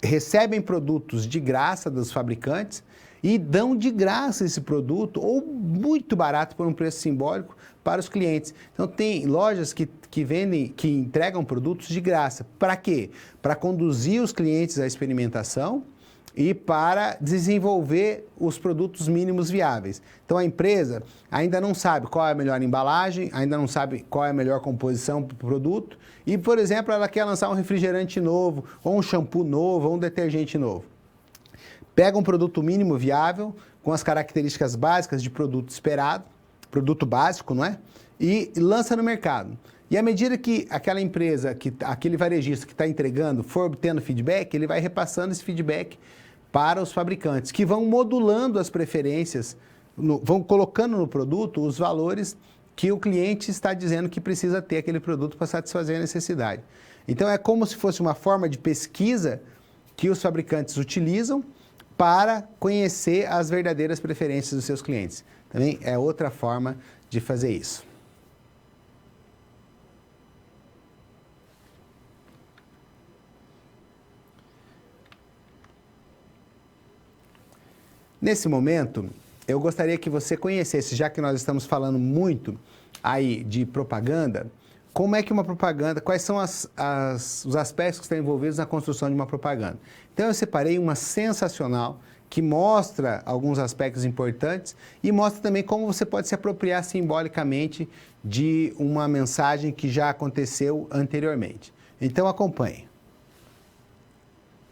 recebem produtos de graça dos fabricantes e dão de graça esse produto, ou muito barato por um preço simbólico, para os clientes. Então, tem lojas que vendem, que entregam produtos de graça. Para quê? Para conduzir os clientes à experimentação e para desenvolver os produtos mínimos viáveis. Então, a empresa ainda não sabe qual é a melhor embalagem, ainda não sabe qual é a melhor composição para o produto e, por exemplo, ela quer lançar um refrigerante novo, ou um shampoo novo, ou um detergente novo. Pega um produto mínimo viável, com as características básicas de produto esperado, produto básico, não é? E lança no mercado. E à medida que aquela empresa, aquele varejista que está entregando for obtendo feedback, ele vai repassando esse feedback para os fabricantes, que vão modulando as preferências, vão colocando no produto os valores que o cliente está dizendo que precisa ter aquele produto para satisfazer a necessidade. Então, é como se fosse uma forma de pesquisa que os fabricantes utilizam para conhecer as verdadeiras preferências dos seus clientes. Também é outra forma de fazer isso. Nesse momento, eu gostaria que você conhecesse, já que nós estamos falando muito aí de propaganda, como é que uma propaganda, quais são os aspectos que estão envolvidos na construção de uma propaganda. Então, eu separei uma sensacional que mostra alguns aspectos importantes e mostra também como você pode se apropriar simbolicamente de uma mensagem que já aconteceu anteriormente. Então, acompanhe.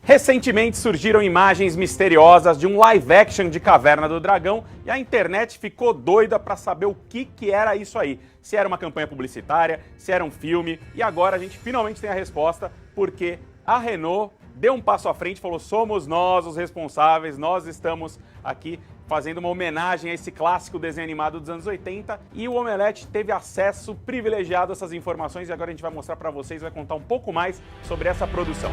Recentemente surgiram imagens misteriosas de um live action de Caverna do Dragão e a internet ficou doida para saber o que era isso aí. Se era uma campanha publicitária, se era um filme, e agora a gente finalmente tem a resposta, porque a Renault deu um passo à frente e falou: somos nós os responsáveis, nós estamos aqui fazendo uma homenagem a esse clássico desenho animado dos anos 80, e o Omelete teve acesso privilegiado a essas informações e agora a gente vai mostrar para vocês, vai contar um pouco mais sobre essa produção.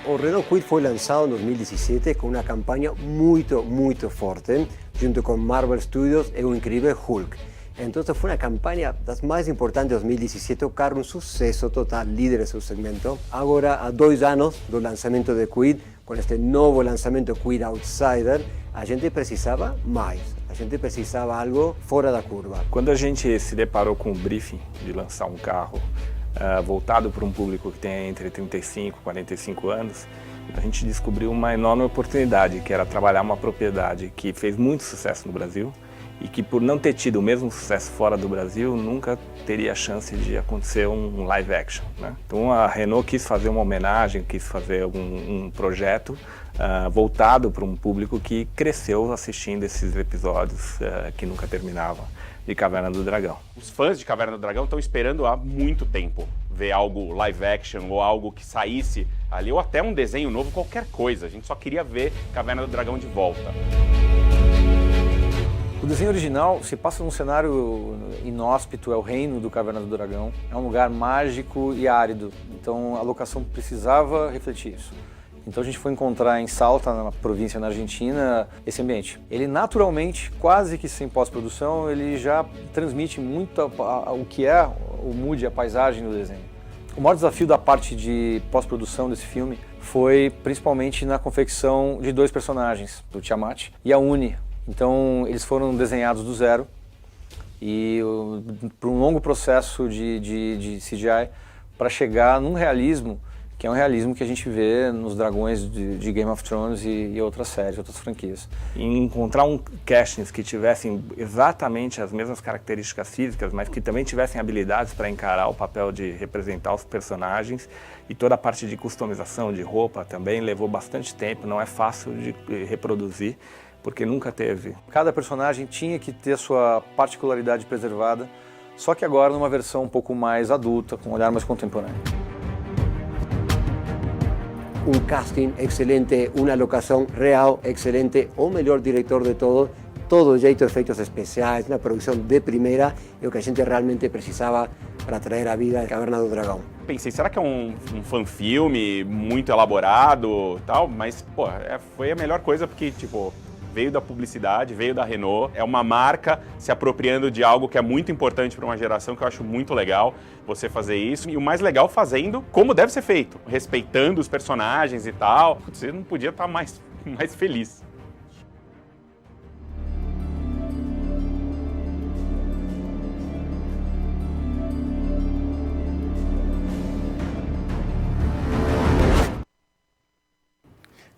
O Renault Kwid foi lançado em 2017 com uma campanha muito forte, junto com Marvel Studios e o incrível Hulk. Então foi uma campanha das mais importantes de 2017, o carro um sucesso total, líder em seu segmento. Agora, há 2 anos do lançamento de Kwid, com este novo lançamento Kwid Outsider, a gente precisava mais. A gente precisava algo fora da curva. Quando a gente se deparou com o briefing de lançar um carro voltado para um público que tem entre 35 e 45 anos, a gente descobriu uma enorme oportunidade, que era trabalhar uma propriedade que fez muito sucesso no Brasil e que, por não ter tido o mesmo sucesso fora do Brasil, nunca teria a chance de acontecer um live action, né? Então a Renault quis fazer uma homenagem, quis fazer um projeto voltado para um público que cresceu assistindo esses episódios que nunca terminavam de Caverna do Dragão. Os fãs de Caverna do Dragão estão esperando há muito tempo ver algo live action ou algo que saísse ali, ou até um desenho novo, qualquer coisa. A gente só queria ver Caverna do Dragão de volta. O desenho original se passa num cenário inóspito, é o reino do Caverna do Dragão. É um lugar mágico e árido, então a locação precisava refletir isso. Então a gente foi encontrar em Salta, na província na Argentina, esse ambiente. Ele naturalmente, quase que sem pós-produção, ele já transmite muito o que é o mood, a paisagem do desenho. O maior desafio da parte de pós-produção desse filme foi principalmente na confecção de 2 personagens, o Tiamat e a Uni. Então eles foram desenhados do zero e por um longo processo de CGI para chegar num realismo que é um realismo que a gente vê nos dragões de Game of Thrones e outras séries, outras franquias. E encontrar castings que tivessem exatamente as mesmas características físicas, mas que também tivessem habilidades para encarar o papel de representar os personagens, e toda a parte de customização de roupa também levou bastante tempo, não é fácil de reproduzir, porque nunca teve. Cada personagem tinha que ter sua particularidade preservada, só que agora numa versão um pouco mais adulta, com um olhar mais contemporâneo. Un casting excelente, una locación real excelente, o melhor diretor de todo jeito de efeitos especiais, uma produção de primeira, é o que a gente realmente precisava para trazer a vida a Caverna do Dragão. Pensei, será que é um fanfilme muito elaborado e tal? Mas, pô, foi a melhor coisa porque, tipo, veio da publicidade, veio da Renault, é uma marca se apropriando de algo que é muito importante para uma geração, que eu acho muito legal você fazer isso. E o mais legal, fazendo como deve ser feito, respeitando os personagens e tal. Você não podia estar mais feliz.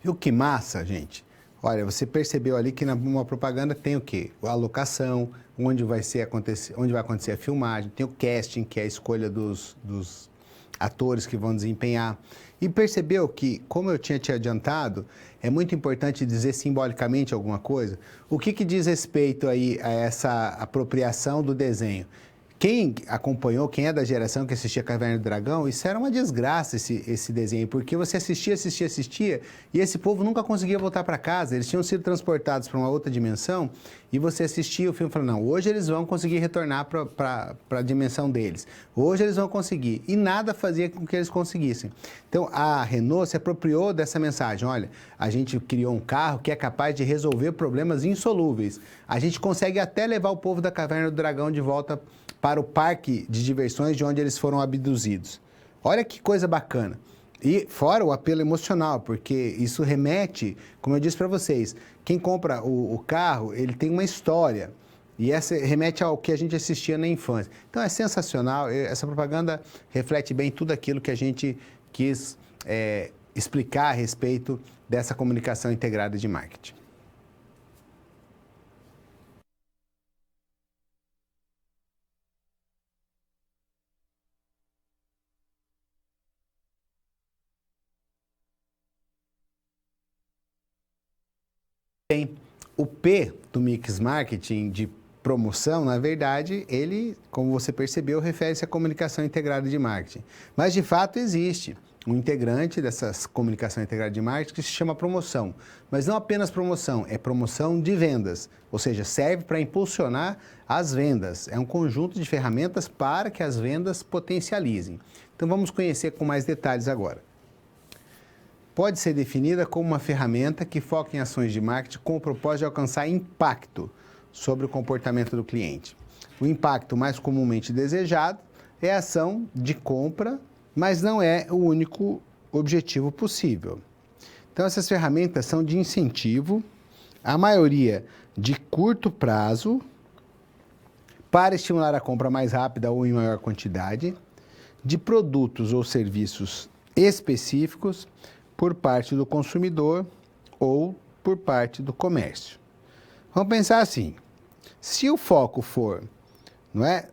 Viu que massa, gente? Olha, você percebeu ali que numa propaganda tem o quê? A locação, onde vai acontecer a filmagem, tem o casting, que é a escolha dos atores que vão desempenhar. E percebeu que, como eu tinha te adiantado, é muito importante dizer simbolicamente alguma coisa. O que diz respeito aí a essa apropriação do desenho? Quem acompanhou, quem é da geração que assistia Caverna do Dragão, isso era uma desgraça, esse desenho, porque você assistia, e esse povo nunca conseguia voltar para casa, eles tinham sido transportados para uma outra dimensão, e você assistia o filme e falava, não, hoje eles vão conseguir retornar para a dimensão deles, hoje eles vão conseguir, e nada fazia com que eles conseguissem. Então, a Renault se apropriou dessa mensagem, olha, a gente criou um carro que é capaz de resolver problemas insolúveis, a gente consegue até levar o povo da Caverna do Dragão de volta para o parque de diversões de onde eles foram abduzidos. Olha que coisa bacana. E fora o apelo emocional, porque isso remete, como eu disse para vocês, quem compra o carro, ele tem uma história. E essa remete ao que a gente assistia na infância. Então é sensacional, essa propaganda reflete bem tudo aquilo que a gente quis explicar a respeito dessa comunicação integrada de marketing. O P do Mix Marketing de promoção, na verdade, ele, como você percebeu, refere-se à comunicação integrada de marketing. Mas, de fato, existe um integrante dessa comunicação integrada de marketing que se chama promoção. Mas não apenas promoção, é promoção de vendas. Ou seja, serve para impulsionar as vendas. É um conjunto de ferramentas para que as vendas potencializem. Então, vamos conhecer com mais detalhes agora. Pode ser definida como uma ferramenta que foca em ações de marketing com o propósito de alcançar impacto sobre o comportamento do cliente. O impacto mais comumente desejado é a ação de compra, mas não é o único objetivo possível. Então, essas ferramentas são de incentivo, a maioria de curto prazo, para estimular a compra mais rápida ou em maior quantidade, de produtos ou serviços específicos, por parte do consumidor ou por parte do comércio. Vamos pensar assim, se o foco for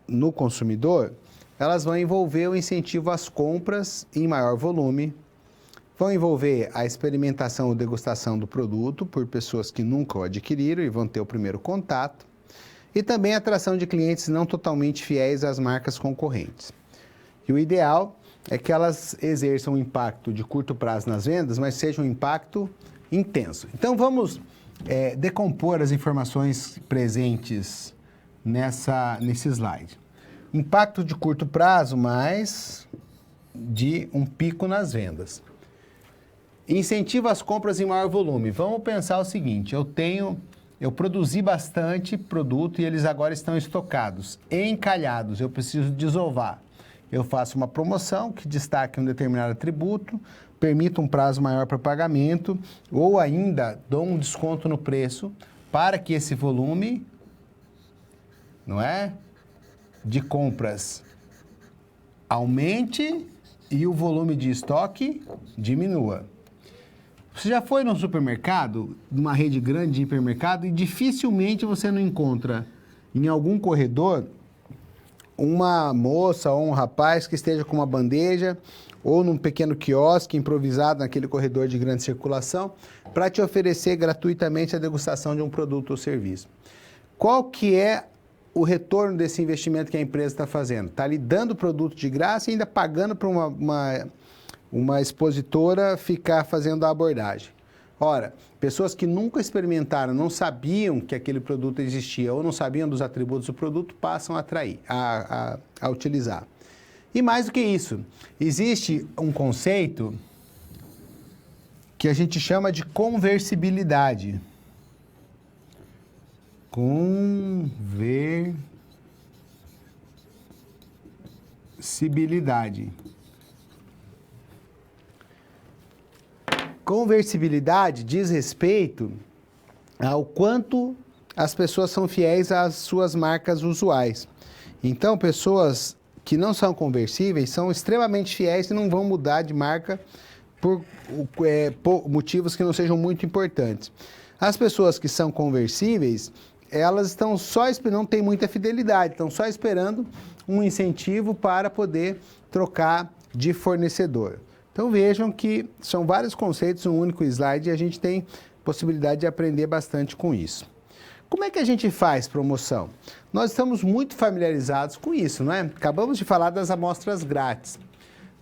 no consumidor, elas vão envolver o incentivo às compras em maior volume, vão envolver a experimentação ou degustação do produto por pessoas que nunca o adquiriram e vão ter o primeiro contato, e também a atração de clientes não totalmente fiéis às marcas concorrentes. E o ideal é que elas exerçam um impacto de curto prazo nas vendas, mas seja um impacto intenso. Então, vamos decompor as informações presentes nesse slide. Impacto de curto prazo, mas de um pico nas vendas. Incentiva as compras em maior volume. Vamos pensar o seguinte, eu produzi bastante produto e eles agora estão estocados, encalhados, eu preciso desovar. Eu faço uma promoção que destaque um determinado atributo, permita um prazo maior para pagamento, ou ainda dou um desconto no preço para que esse volume, não é, de compras aumente e o volume de estoque diminua. Você já foi num supermercado, numa rede grande de hipermercado, e dificilmente você não encontra em algum corredor uma moça ou um rapaz que esteja com uma bandeja ou num pequeno quiosque improvisado naquele corredor de grande circulação para te oferecer gratuitamente a degustação de um produto ou serviço. Qual que é o retorno desse investimento que a empresa está fazendo? Está lhe dando produto de graça e ainda pagando para uma expositora ficar fazendo a abordagem. Ora, pessoas que nunca experimentaram, não sabiam que aquele produto existia ou não sabiam dos atributos do produto, passam a utilizar. E mais do que isso, existe um conceito que a gente chama de conversibilidade. Conversibilidade. Conversibilidade diz respeito ao quanto as pessoas são fiéis às suas marcas usuais. Então, pessoas que não são conversíveis são extremamente fiéis e não vão mudar de marca por motivos que não sejam muito importantes. As pessoas que são conversíveis, elas estão não têm muita fidelidade, estão só esperando um incentivo para poder trocar de fornecedor. Então vejam que são vários conceitos em um único slide e a gente tem possibilidade de aprender bastante com isso. Como é que a gente faz promoção? Nós estamos muito familiarizados com isso, não é? Acabamos de falar das amostras grátis.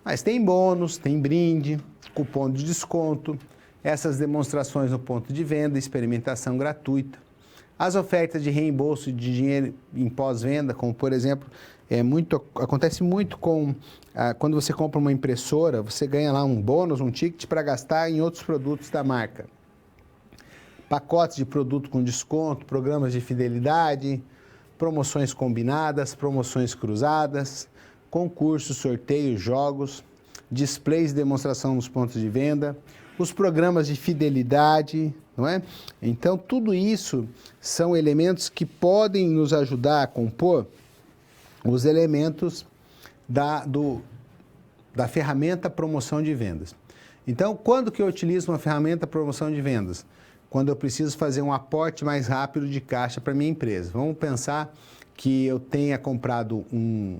Mas tem bônus, tem brinde, cupom de desconto, essas demonstrações no ponto de venda, experimentação gratuita. As ofertas de reembolso de dinheiro em pós-venda, como por exemplo, acontece muito quando você compra uma impressora, você ganha lá um bônus, um ticket para gastar em outros produtos da marca. Pacotes de produto com desconto, programas de fidelidade, promoções combinadas, promoções cruzadas, concursos, sorteios, jogos, displays de demonstração nos pontos de venda, os programas de fidelidade, não é? Então, tudo isso são elementos que podem nos ajudar a compor os elementos da ferramenta promoção de vendas. Então, quando que eu utilizo uma ferramenta promoção de vendas? Quando eu preciso fazer um aporte mais rápido de caixa para minha empresa. Vamos pensar que eu tenha comprado um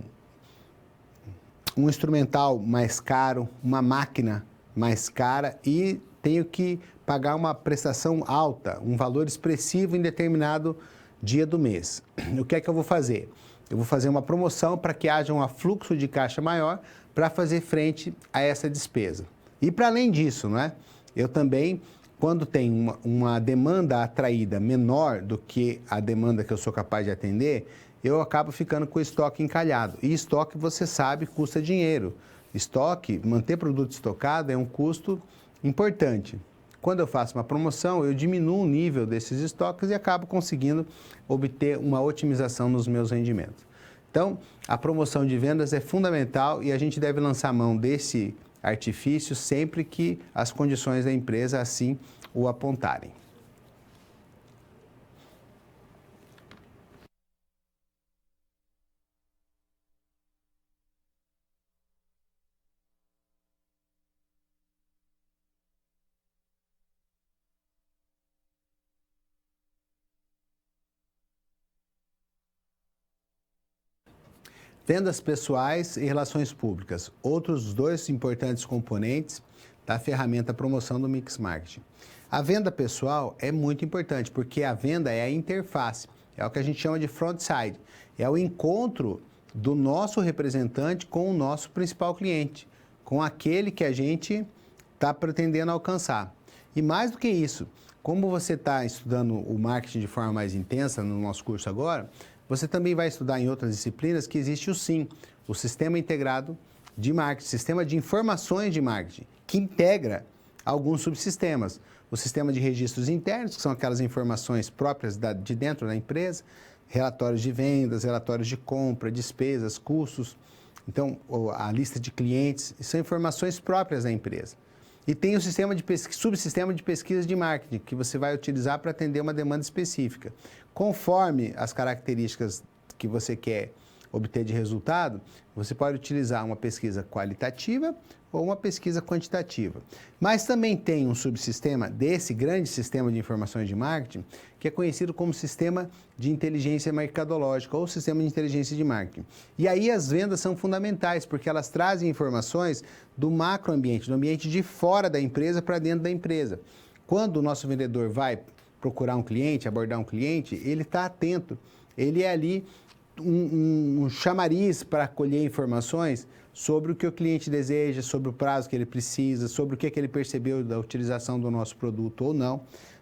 instrumental mais caro, uma máquina mais cara e tenho que pagar uma prestação alta, um valor expressivo em determinado dia do mês. O que é que eu vou fazer? Eu vou fazer uma promoção para que haja um afluxo de caixa maior para fazer frente a essa despesa. E para além disso, não é? Eu também, quando tem uma demanda atraída menor do que a demanda que eu sou capaz de atender, eu acabo ficando com o estoque encalhado. E estoque, você sabe, custa dinheiro. Estoque, manter produto estocado é um custo importante. Quando eu faço uma promoção, eu diminuo o nível desses estoques e acabo conseguindo obter uma otimização nos meus rendimentos. Então, a promoção de vendas é fundamental e a gente deve lançar mão desse artifício sempre que as condições da empresa assim o apontarem. Vendas pessoais e relações públicas, outros dois importantes componentes da ferramenta promoção do Mix Marketing. A venda pessoal é muito importante, porque a venda é a interface, é o que a gente chama de front side, é o encontro do nosso representante com o nosso principal cliente, com aquele que a gente está pretendendo alcançar. E mais do que isso, como você está estudando o marketing de forma mais intensa no nosso curso agora, você também vai estudar em outras disciplinas que existe o SIM, o Sistema Integrado de Marketing, Sistema de Informações de Marketing, que integra alguns subsistemas. O sistema de registros internos, que são aquelas informações próprias de dentro da empresa, relatórios de vendas, relatórios de compra, despesas, custos, então a lista de clientes, são informações próprias da empresa. E tem o sistema de subsistema de pesquisa de marketing, que você vai utilizar para atender uma demanda específica. Conforme as características que você quer obter de resultado, você pode utilizar uma pesquisa qualitativa ou uma pesquisa quantitativa. Mas também tem um subsistema desse grande sistema de informações de marketing, que é conhecido como sistema de inteligência mercadológica ou sistema de inteligência de marketing. E aí as vendas são fundamentais, porque elas trazem informações do macroambiente, do ambiente de fora da empresa para dentro da empresa. Quando o nosso vendedor vai procurar um cliente, abordar um cliente, ele está atento, ele é ali um chamariz para colher informações sobre o que o cliente deseja, sobre o prazo que ele precisa, sobre o que ele percebeu da utilização do nosso produto ou não.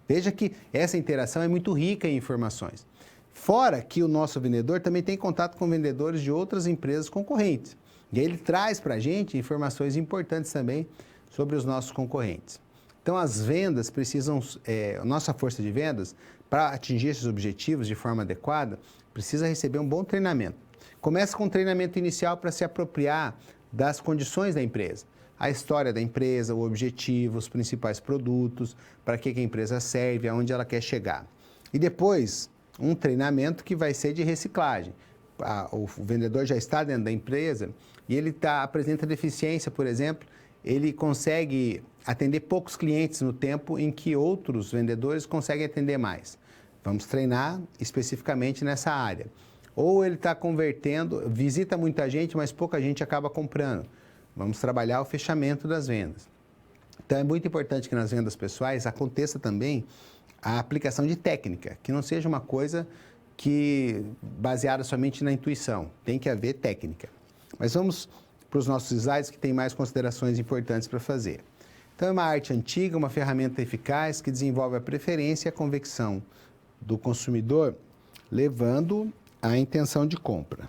Veja que essa interação é muito rica em informações. Fora que o nosso vendedor também tem contato com vendedores de outras empresas concorrentes. E aí ele traz para a gente informações importantes também sobre os nossos concorrentes. Então, as vendas precisam, nossa força de vendas, para atingir esses objetivos de forma adequada, precisa receber um bom treinamento. Começa com um treinamento inicial para se apropriar das condições da empresa. A história da empresa, o objetivo, os principais produtos, para que a empresa serve, aonde ela quer chegar. E depois, um treinamento que vai ser de reciclagem. O vendedor já está dentro da empresa e ele apresenta deficiência, por exemplo, ele consegue atender poucos clientes no tempo em que outros vendedores conseguem atender mais. Vamos treinar especificamente nessa área. Ou ele está convertendo, visita muita gente, mas pouca gente acaba comprando. Vamos trabalhar o fechamento das vendas. Então é muito importante que nas vendas pessoais aconteça também a aplicação de técnica, que não seja uma coisa baseada somente na intuição. Tem que haver técnica. Mas vamos para os nossos slides que tem mais considerações importantes para fazer. Então é uma arte antiga, uma ferramenta eficaz que desenvolve a preferência e a convicção do consumidor, levando à intenção de compra.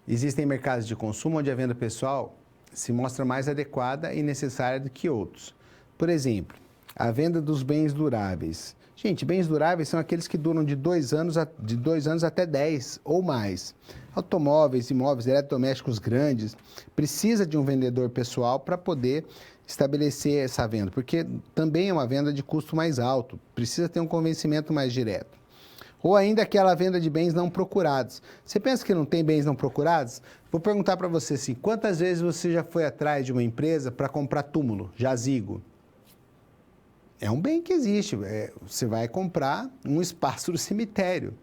Existem mercados de consumo onde a venda pessoal se mostra mais adequada e necessária do que outros. Por exemplo, a venda dos bens duráveis. Gente, bens duráveis são aqueles que duram de 2 anos até 10 ou mais. Automóveis, imóveis, eletrodomésticos grandes, precisa de um vendedor pessoal para poder estabelecer essa venda, porque também é uma venda de custo mais alto, precisa ter um convencimento mais direto. Ou ainda aquela venda de bens não procurados. Você pensa que não tem bens não procurados? Vou perguntar para você assim, quantas vezes você já foi atrás de uma empresa para comprar túmulo, jazigo? É um bem que existe, você vai comprar um espaço do cemitério.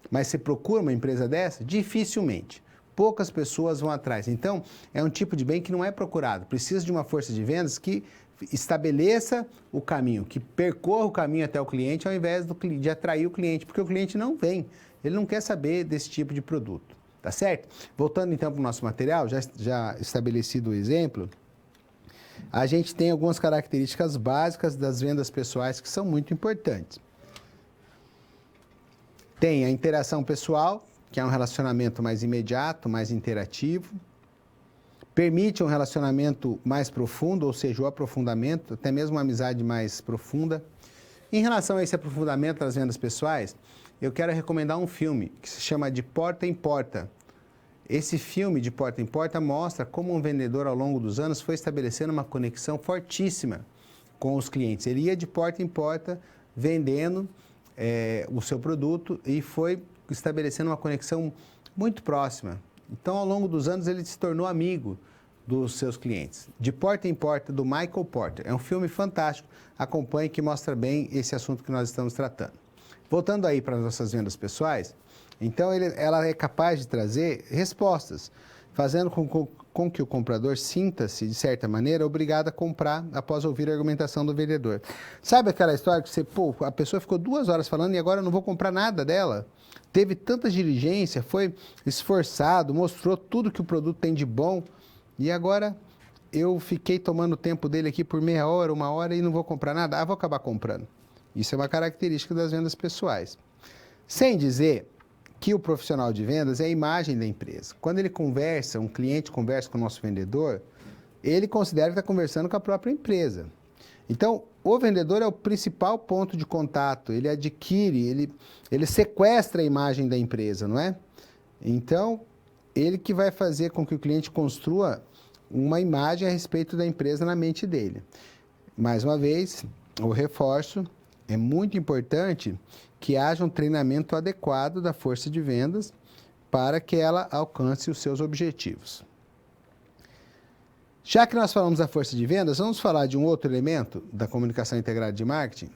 Mas você procura uma empresa dessa? Dificilmente. Poucas pessoas vão atrás. Então, é um tipo de bem que não é procurado. Precisa de uma força de vendas que estabeleça o caminho, que percorra o caminho até o cliente ao invés de atrair o cliente, porque o cliente não vem, ele não quer saber desse tipo de produto, tá certo? Voltando então para o nosso material, já estabelecido o exemplo, a gente tem algumas características básicas das vendas pessoais que são muito importantes. Tem a interação pessoal, que é um relacionamento mais imediato, mais interativo. Permite um relacionamento mais profundo, ou seja, o aprofundamento, até mesmo uma amizade mais profunda. Em relação a esse aprofundamento das vendas pessoais, eu quero recomendar um filme que se chama De Porta em Porta. Esse filme, De Porta em Porta, mostra como um vendedor, ao longo dos anos, foi estabelecendo uma conexão fortíssima com os clientes. Ele ia de porta em porta, vendendo o seu produto e foi estabelecendo uma conexão muito próxima. Então, ao longo dos anos, ele se tornou amigo dos seus clientes. De Porta em Porta, do Michael Porter. É um filme fantástico. Acompanhe, que mostra bem esse assunto que nós estamos tratando. Voltando aí para as nossas vendas pessoais, então ela é capaz de trazer respostas, fazendo com que o comprador sinta-se, de certa maneira, obrigado a comprar após ouvir a argumentação do vendedor. Sabe aquela história que a pessoa ficou 2 horas falando e agora eu não vou comprar nada dela? Teve tanta diligência, foi esforçado, mostrou tudo que o produto tem de bom e agora eu fiquei tomando o tempo dele aqui por meia hora, 1 hora e não vou comprar nada. Vou acabar comprando. Isso é uma característica das vendas pessoais. Sem dizer que o profissional de vendas é a imagem da empresa. Quando um cliente conversa com o nosso vendedor, ele considera que está conversando com a própria empresa. Então, o vendedor é o principal ponto de contato, ele adquire, ele sequestra a imagem da empresa, não é? Então, ele que vai fazer com que o cliente construa uma imagem a respeito da empresa na mente dele. Mais uma vez, eu reforço, é muito importante que haja um treinamento adequado da força de vendas para que ela alcance os seus objetivos. Já que nós falamos da força de vendas, vamos falar de um outro elemento da comunicação integrada de marketing,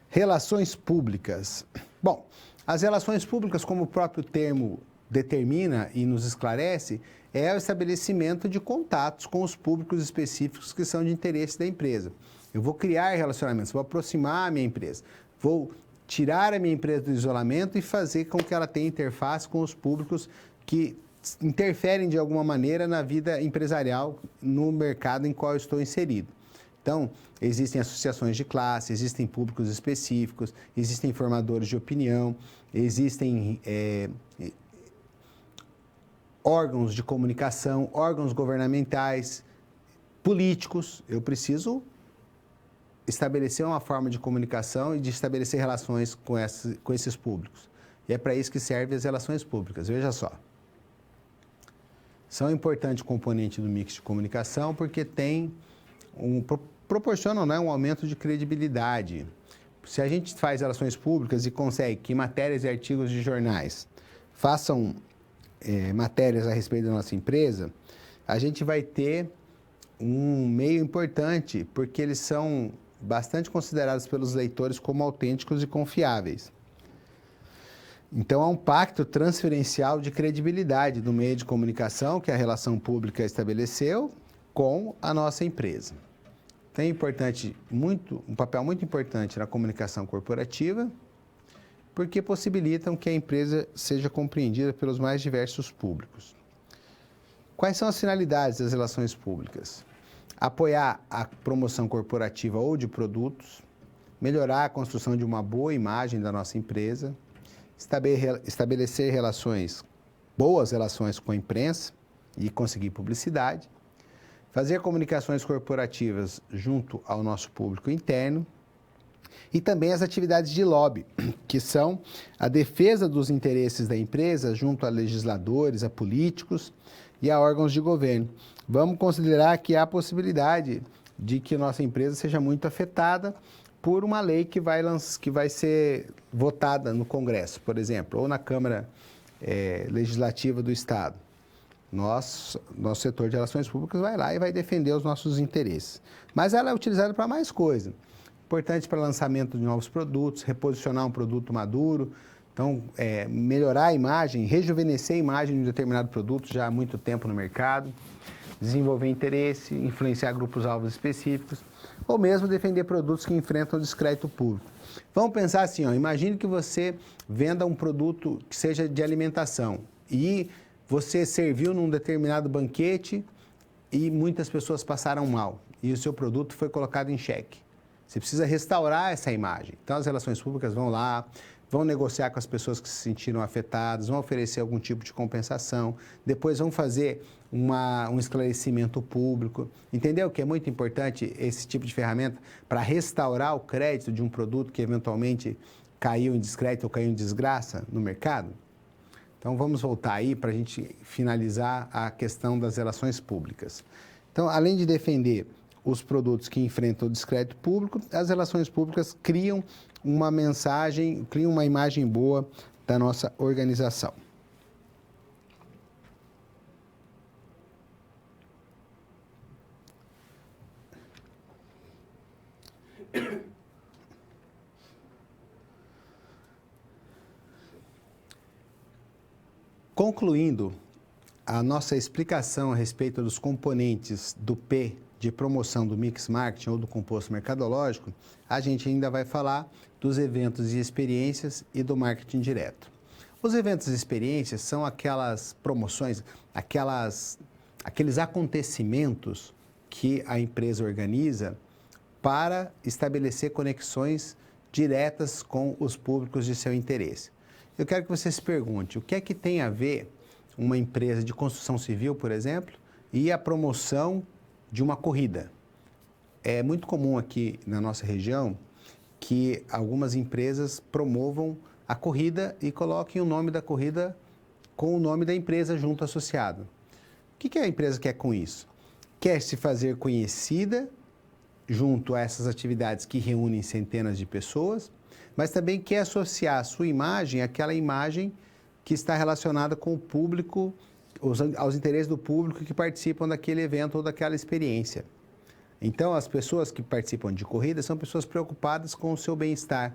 relações públicas. Bom, as relações públicas, como o próprio termo determina e nos esclarece, é o estabelecimento de contatos com os públicos específicos que são de interesse da empresa. Eu vou criar relacionamentos, vou aproximar a minha empresa, vou tirar a minha empresa do isolamento e fazer com que ela tenha interface com os públicos que interferem de alguma maneira na vida empresarial no mercado em qual eu estou inserido. Então, existem associações de classe, existem públicos específicos, existem formadores de opinião, existem órgãos de comunicação, órgãos governamentais, políticos. Eu preciso estabelecer uma forma de comunicação e de estabelecer relações com esses públicos. E é para isso que servem as relações públicas. Veja só. São um importante componente do mix de comunicação porque proporcionam, né, um aumento de credibilidade. Se a gente faz relações públicas e consegue que matérias e artigos de jornais façam matérias a respeito da nossa empresa, a gente vai ter um meio importante porque eles são bastante considerados pelos leitores como autênticos e confiáveis. Então, há um pacto transferencial de credibilidade do meio de comunicação que a relação pública estabeleceu com a nossa empresa. Tem um papel muito importante na comunicação corporativa, porque possibilitam que a empresa seja compreendida pelos mais diversos públicos. Quais são as finalidades das relações públicas? Apoiar a promoção corporativa ou de produtos, melhorar a construção de uma boa imagem da nossa empresa, estabelecer boas relações com a imprensa e conseguir publicidade, fazer comunicações corporativas junto ao nosso público interno e também as atividades de lobby, que são a defesa dos interesses da empresa junto a legisladores, a políticos e a órgãos de governo. Vamos considerar que há a possibilidade de que nossa empresa seja muito afetada por uma lei que vai ser votada no Congresso, por exemplo, ou na Câmara Legislativa do Estado. Nosso setor de relações públicas vai lá e vai defender os nossos interesses. Mas ela é utilizada para mais coisa. Importante para lançamento de novos produtos, reposicionar um produto maduro, então melhorar a imagem, rejuvenescer a imagem de um determinado produto já há muito tempo no mercado, desenvolver interesse, influenciar grupos-alvos específicos, ou mesmo defender produtos que enfrentam o descrédito público. Vamos pensar assim, imagine que você venda um produto que seja de alimentação e você serviu num determinado banquete e muitas pessoas passaram mal e o seu produto foi colocado em xeque. Você precisa restaurar essa imagem. Então, as relações públicas vão lá, vão negociar com as pessoas que se sentiram afetadas, vão oferecer algum tipo de compensação, depois vão fazer um esclarecimento público. Entendeu que é muito importante esse tipo de ferramenta para restaurar o crédito de um produto que eventualmente caiu em descrédito ou caiu em desgraça no mercado? Então, vamos voltar aí para a gente finalizar a questão das relações públicas. Então, além de defender os produtos que enfrentam o descrédito público, as relações públicas criam uma mensagem, criam uma imagem boa da nossa organização. Concluindo a nossa explicação a respeito dos componentes do P de promoção do mix marketing ou do composto mercadológico, a gente ainda vai falar dos eventos e experiências e do marketing direto. Os eventos e experiências são aquelas promoções, aqueles acontecimentos que a empresa organiza para estabelecer conexões diretas com os públicos de seu interesse. Eu quero que você se pergunte, o que é que tem a ver uma empresa de construção civil, por exemplo, e a promoção de uma corrida. É muito comum aqui na nossa região que algumas empresas promovam a corrida e coloquem o nome da corrida com o nome da empresa junto associado. O que a empresa quer com isso? Quer se fazer conhecida junto a essas atividades que reúnem centenas de pessoas, mas também quer associar a sua imagem àquela imagem que está relacionada com o público, aos interesses do público que participam daquele evento ou daquela experiência. Então, as pessoas que participam de corrida são pessoas preocupadas com o seu bem-estar.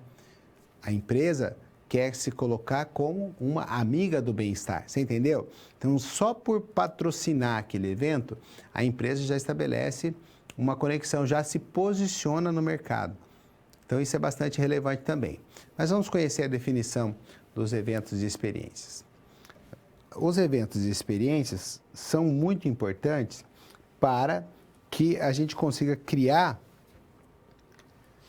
A empresa quer se colocar como uma amiga do bem-estar, você entendeu? Então, só por patrocinar aquele evento, a empresa já estabelece uma conexão, já se posiciona no mercado. Então, isso é bastante relevante também. Mas vamos conhecer a definição dos eventos e experiências. Os eventos e experiências são muito importantes para que a gente consiga criar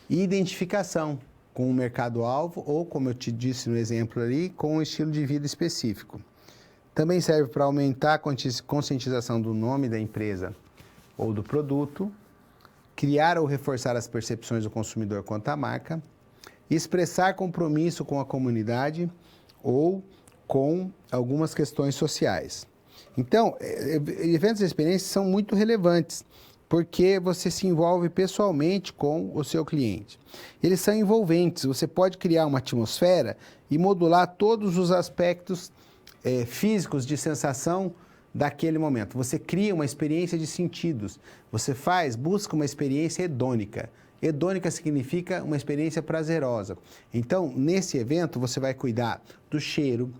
identificação com o mercado-alvo ou, como eu te disse no exemplo ali, com um estilo de vida específico. Também serve para aumentar a conscientização do nome da empresa ou do produto, criar ou reforçar as percepções do consumidor quanto à marca, expressar compromisso com a comunidade ou com algumas questões sociais. Então, eventos e experiências são muito relevantes, porque você se envolve pessoalmente com o seu cliente. Eles são envolventes, você pode criar uma atmosfera e modular todos os aspectos físicos de sensação daquele momento. Você cria uma experiência de sentidos, você busca uma experiência hedônica. Hedônica significa uma experiência prazerosa. Então, nesse evento, você vai cuidar do cheiro,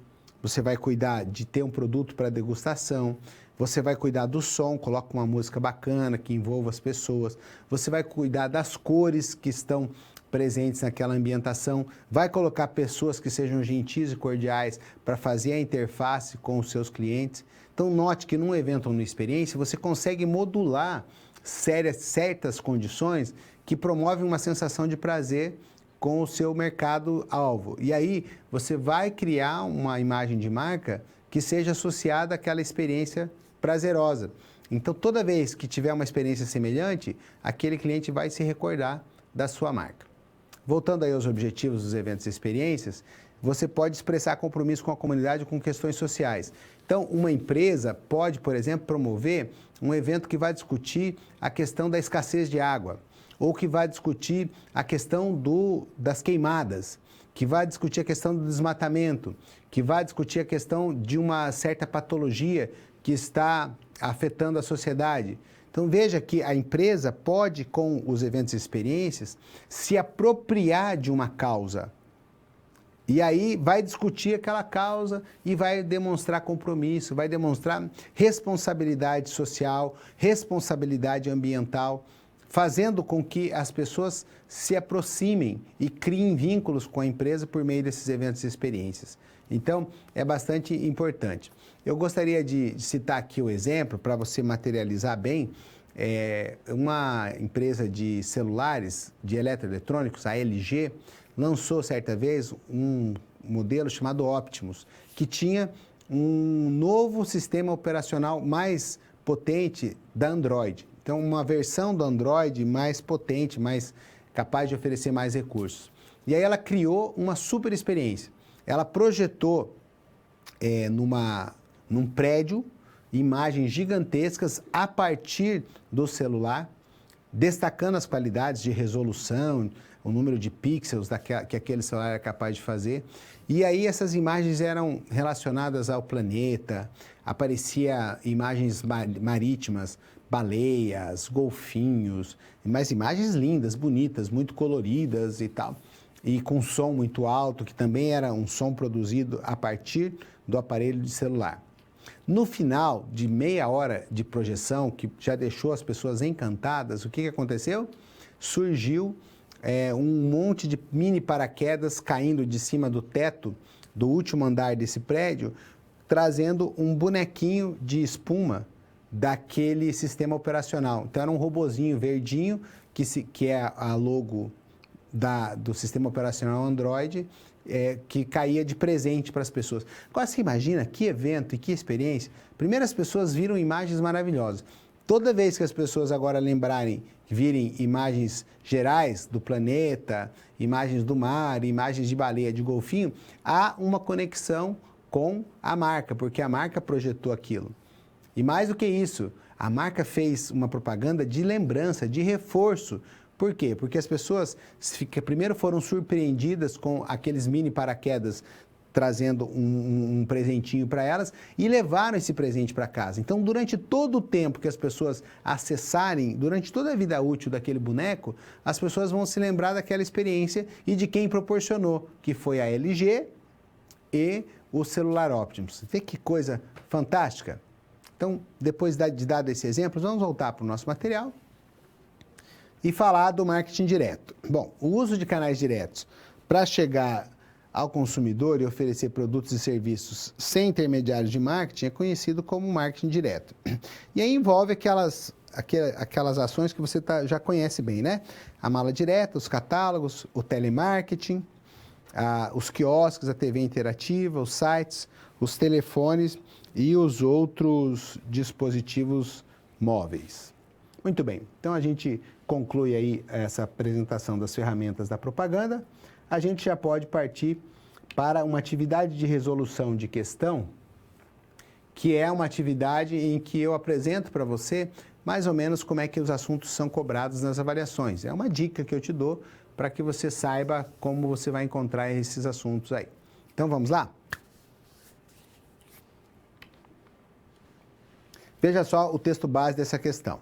você vai cuidar de ter um produto para degustação, você vai cuidar do som, coloca uma música bacana que envolva as pessoas, você vai cuidar das cores que estão presentes naquela ambientação, vai colocar pessoas que sejam gentis e cordiais para fazer a interface com os seus clientes. Então, note que num evento ou numa experiência, você consegue modular certas condições que promovem uma sensação de prazer com o seu mercado-alvo. E aí, você vai criar uma imagem de marca que seja associada àquela experiência prazerosa. Então, toda vez que tiver uma experiência semelhante, aquele cliente vai se recordar da sua marca. Voltando aí aos objetivos dos eventos e experiências, você pode expressar compromisso com a comunidade com questões sociais. Então, uma empresa pode, por exemplo, promover um evento que vai discutir a questão da escassez de água, ou que vai discutir a questão das queimadas, que vai discutir a questão do desmatamento, que vai discutir a questão de uma certa patologia que está afetando a sociedade. Então, veja que a empresa pode, com os eventos e experiências, se apropriar de uma causa. E aí vai discutir aquela causa e vai demonstrar compromisso, vai demonstrar responsabilidade social, responsabilidade ambiental, fazendo com que as pessoas se aproximem e criem vínculos com a empresa por meio desses eventos e experiências. Então, é bastante importante. Eu gostaria de citar aqui o exemplo, para você materializar bem, uma empresa de celulares, de eletroeletrônicos, a LG, lançou certa vez um modelo chamado Optimus, que tinha um novo sistema operacional mais potente da Android. Então, uma versão do Android mais potente, mais capaz de oferecer mais recursos. E aí ela criou uma super experiência. Ela projetou num prédio imagens gigantescas a partir do celular, destacando as qualidades de resolução, o número de pixels que aquele celular era capaz de fazer. E aí essas imagens eram relacionadas ao planeta, aparecia imagens marítimas, baleias, golfinhos, mas imagens lindas, bonitas, muito coloridas e tal, e com som muito alto, que também era um som produzido a partir do aparelho de celular. No final de meia hora de projeção, que já deixou as pessoas encantadas, o que aconteceu? Surgiu um monte de mini paraquedas caindo de cima do teto do último andar desse prédio, trazendo um bonequinho de espuma daquele sistema operacional. Então, era um robozinho verdinho, que é a logo do sistema operacional Android, que caía de presente para as pessoas. Agora, você imagina que evento e que experiência? Primeiro, as pessoas viram imagens maravilhosas. Toda vez que as pessoas agora virem imagens gerais do planeta, imagens do mar, imagens de baleia, de golfinho, há uma conexão com a marca, porque a marca projetou aquilo. E mais do que isso, a marca fez uma propaganda de lembrança, de reforço. Por quê? Porque as pessoas primeiro foram surpreendidas com aqueles mini paraquedas trazendo um presentinho para elas e levaram esse presente para casa. Então, durante todo o tempo que as pessoas acessarem, durante toda a vida útil daquele boneco, as pessoas vão se lembrar daquela experiência e de quem proporcionou, que foi a LG e o celular Optimus. Vê que coisa fantástica? Então, depois de dado esse exemplo, vamos voltar para o nosso material e falar do marketing direto. Bom, o uso de canais diretos para chegar ao consumidor e oferecer produtos e serviços sem intermediários de marketing é conhecido como marketing direto. E aí envolve aquelas ações que você já conhece bem, né? A mala direta, os catálogos, o telemarketing, os quiosques, a TV interativa, os sites, os telefones e os outros dispositivos móveis. Muito bem, então a gente conclui aí essa apresentação das ferramentas da propaganda. A gente já pode partir para uma atividade de resolução de questão, que é uma atividade em que eu apresento para você mais ou menos como é que os assuntos são cobrados nas avaliações. É uma dica que eu te dou para que você saiba como você vai encontrar esses assuntos aí. Então vamos lá? Veja só o texto base dessa questão.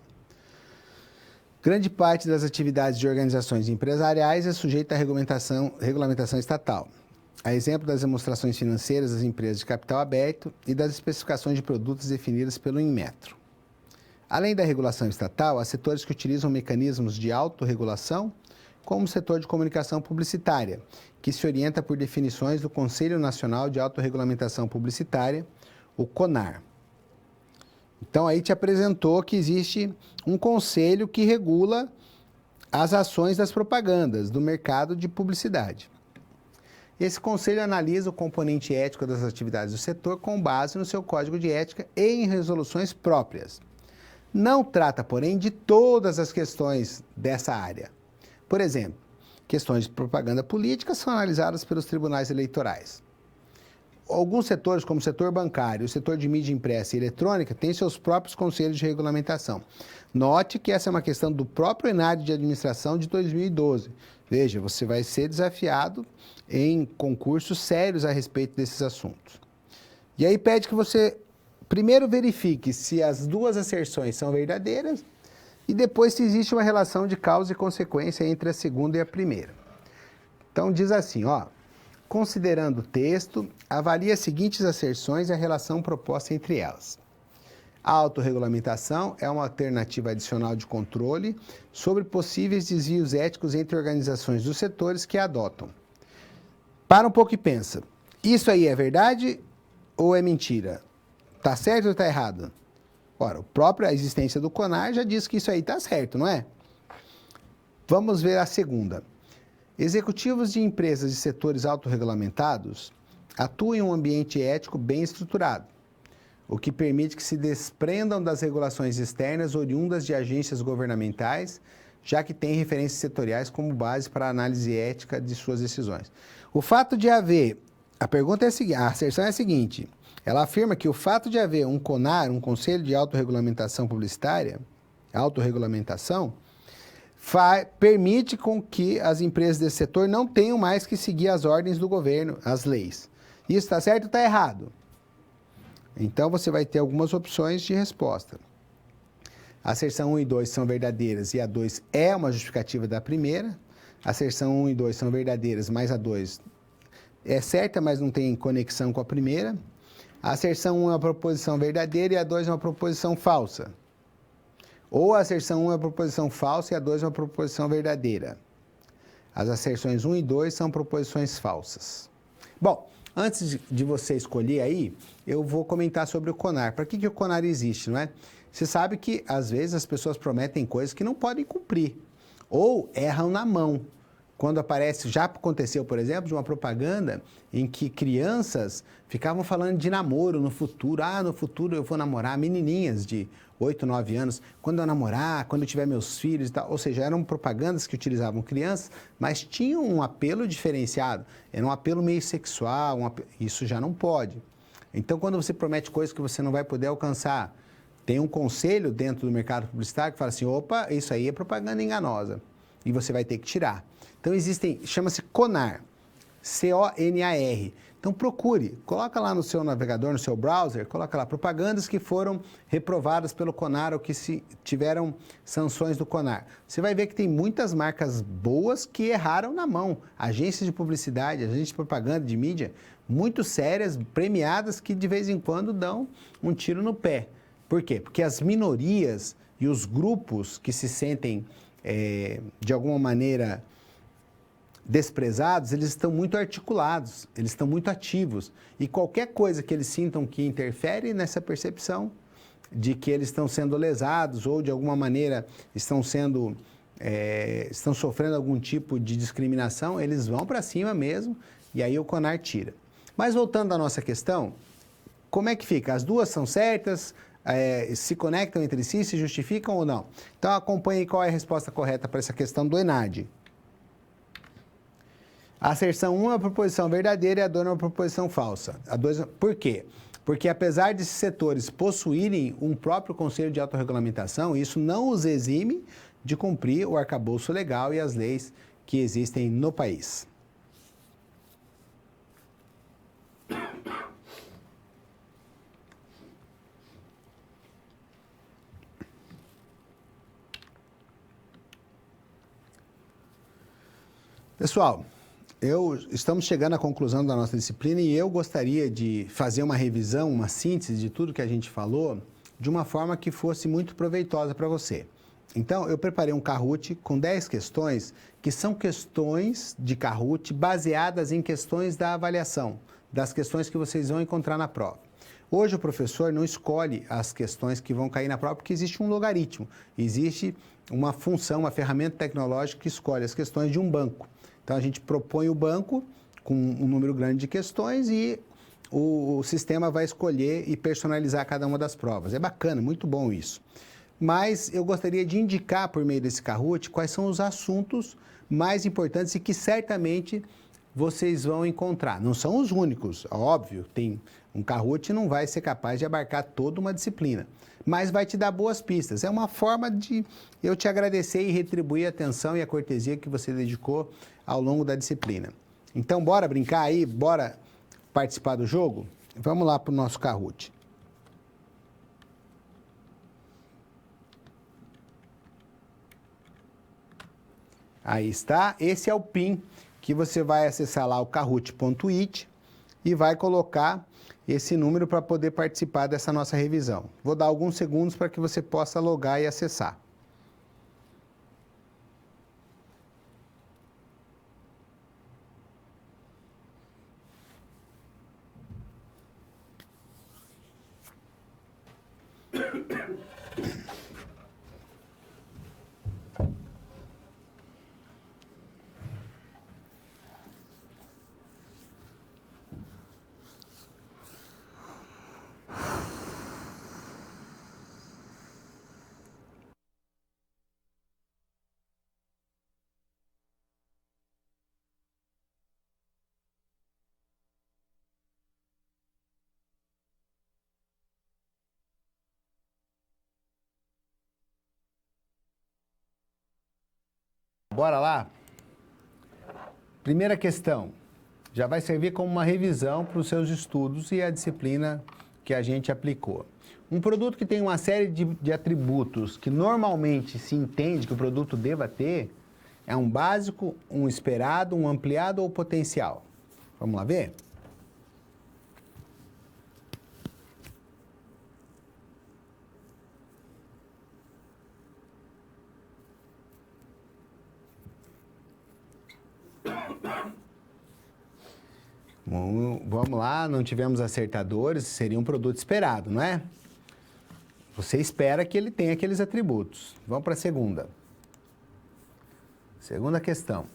Grande parte das atividades de organizações empresariais é sujeita à regulamentação estatal. A exemplo das demonstrações financeiras das empresas de capital aberto e das especificações de produtos definidas pelo Inmetro. Além da regulação estatal, há setores que utilizam mecanismos de autorregulação, como o setor de comunicação publicitária, que se orienta por definições do Conselho Nacional de Autorregulamentação Publicitária, o CONAR. Então, aí te apresentou que existe um conselho que regula as ações das propagandas do mercado de publicidade. Esse conselho analisa o componente ético das atividades do setor com base no seu código de ética e em resoluções próprias. Não trata, porém, de todas as questões dessa área. Por exemplo, questões de propaganda política são analisadas pelos tribunais eleitorais. Alguns setores, como o setor bancário, o setor de mídia impressa e eletrônica, têm seus próprios conselhos de regulamentação. Note que essa é uma questão do próprio ENAD de administração de 2012. Veja, você vai ser desafiado em concursos sérios a respeito desses assuntos. E aí pede que você primeiro verifique se as duas asserções são verdadeiras e depois se existe uma relação de causa e consequência entre a segunda e a primeira. Então diz assim, ó. Considerando o texto, avalie as seguintes asserções e a relação proposta entre elas. A autorregulamentação é uma alternativa adicional de controle sobre possíveis desvios éticos entre organizações dos setores que a adotam. Para um pouco e pensa, isso aí é verdade ou é mentira? Está certo ou está errado? Ora, a própria existência do CONAR já diz que isso aí está certo, não é? Vamos ver a segunda. Executivos de empresas e setores autorregulamentados atuam em um ambiente ético bem estruturado, o que permite que se desprendam das regulações externas oriundas de agências governamentais, já que têm referências setoriais como base para a análise ética de suas decisões. O fato de haver, a pergunta é a seguinte, a asserção é a seguinte, ela afirma que o fato de haver um CONAR, um Conselho de Autorregulamentação Publicitária, autorregulamentação, permite com que as empresas desse setor não tenham mais que seguir as ordens do governo, as leis. Isso está certo ou está errado? Então, você vai ter algumas opções de resposta. A asserção 1 e 2 são verdadeiras e a 2 é uma justificativa da primeira. A asserção 1 e 2 são verdadeiras, mas a 2 é certa, mas não tem conexão com a primeira. A asserção 1 é uma proposição verdadeira e a 2 é uma proposição falsa. Ou a asserção 1 é uma proposição falsa e a 2 é uma proposição verdadeira. As asserções 1 e 2 são proposições falsas. Bom, antes de você escolher aí, eu vou comentar sobre o CONAR. Para que o CONAR existe, não é? Você sabe que, às vezes, as pessoas prometem coisas que não podem cumprir. Ou erram na mão. quando aparece, já aconteceu, por exemplo, de uma propaganda em que crianças ficavam falando de namoro no futuro. Ah, no futuro eu vou namorar, menininhas de 8, 9 anos, quando eu namorar, quando eu tiver meus filhos e tal. Ou seja, eram propagandas que utilizavam crianças, mas tinham um apelo diferenciado. Era um apelo meio sexual, isso já não pode. Então, quando você promete coisas que você não vai poder alcançar, tem um conselho dentro do mercado publicitário que fala assim, opa, isso aí é propaganda enganosa e você vai ter que tirar. Então, chama-se CONAR, C-O-N-A-R. Então, procure, coloca lá no seu navegador, no seu browser, coloca lá propagandas que foram reprovadas pelo CONAR ou que tiveram sanções do CONAR. Você vai ver que tem muitas marcas boas que erraram na mão. Agências de publicidade, agências de propaganda, de mídia, muito sérias, premiadas, que de vez em quando dão um tiro no pé. Por quê? Porque as minorias e os grupos que se sentem, de alguma maneira, desprezados, eles estão muito articulados, eles estão muito ativos. E qualquer coisa que eles sintam que interfere nessa percepção de que eles estão sendo lesados ou, de alguma maneira, estão sofrendo algum tipo de discriminação, eles vão para cima mesmo e aí o CONAR tira. Mas voltando à nossa questão, como é que fica? As duas são certas? Se conectam entre si, se justificam ou não? Então acompanhe qual é a resposta correta para essa questão do ENAD. A asserção 1 é uma proposição verdadeira e a 2 é uma proposição falsa. Por quê? Porque apesar de esses setores possuírem um próprio conselho de autorregulamentação, isso não os exime de cumprir o arcabouço legal e as leis que existem no país. Pessoal, estamos chegando à conclusão da nossa disciplina e eu gostaria de fazer uma revisão, uma síntese de tudo que a gente falou, de uma forma que fosse muito proveitosa para você. Então, eu preparei um Kahoot com 10 questões, que são questões de Kahoot baseadas em questões da avaliação, das questões que vocês vão encontrar na prova. Hoje o professor não escolhe as questões que vão cair na prova, porque existe um logaritmo, existe uma função, uma ferramenta tecnológica que escolhe as questões de um banco. Então, a gente propõe o banco com um número grande de questões e o sistema vai escolher e personalizar cada uma das provas. É bacana, muito bom isso. Mas eu gostaria de indicar, por meio desse Kahoot, quais são os assuntos mais importantes e que certamente vocês vão encontrar. Não são os únicos, óbvio, um Kahoot não vai ser capaz de abarcar toda uma disciplina, mas vai te dar boas pistas. É uma forma de eu te agradecer e retribuir a atenção e a cortesia que você dedicou ao longo da disciplina. Então, bora brincar aí? Bora participar do jogo? Vamos lá para o nosso Kahoot. Aí está. Esse é o PIN que você vai acessar lá, o kahoot.it, e vai colocar esse número para poder participar dessa nossa revisão. Vou dar alguns segundos para que você possa logar e acessar. Bora lá? Primeira questão. Já vai servir como uma revisão para os seus estudos e a disciplina que a gente aplicou. Um produto que tem uma série de atributos que normalmente se entende que o produto deva ter é um básico, um esperado, um ampliado ou potencial. Vamos lá ver? Vamos lá, não tivemos acertadores, seria um produto esperado, não é? Você espera que ele tenha aqueles atributos. Vamos para a segunda. Segunda questão.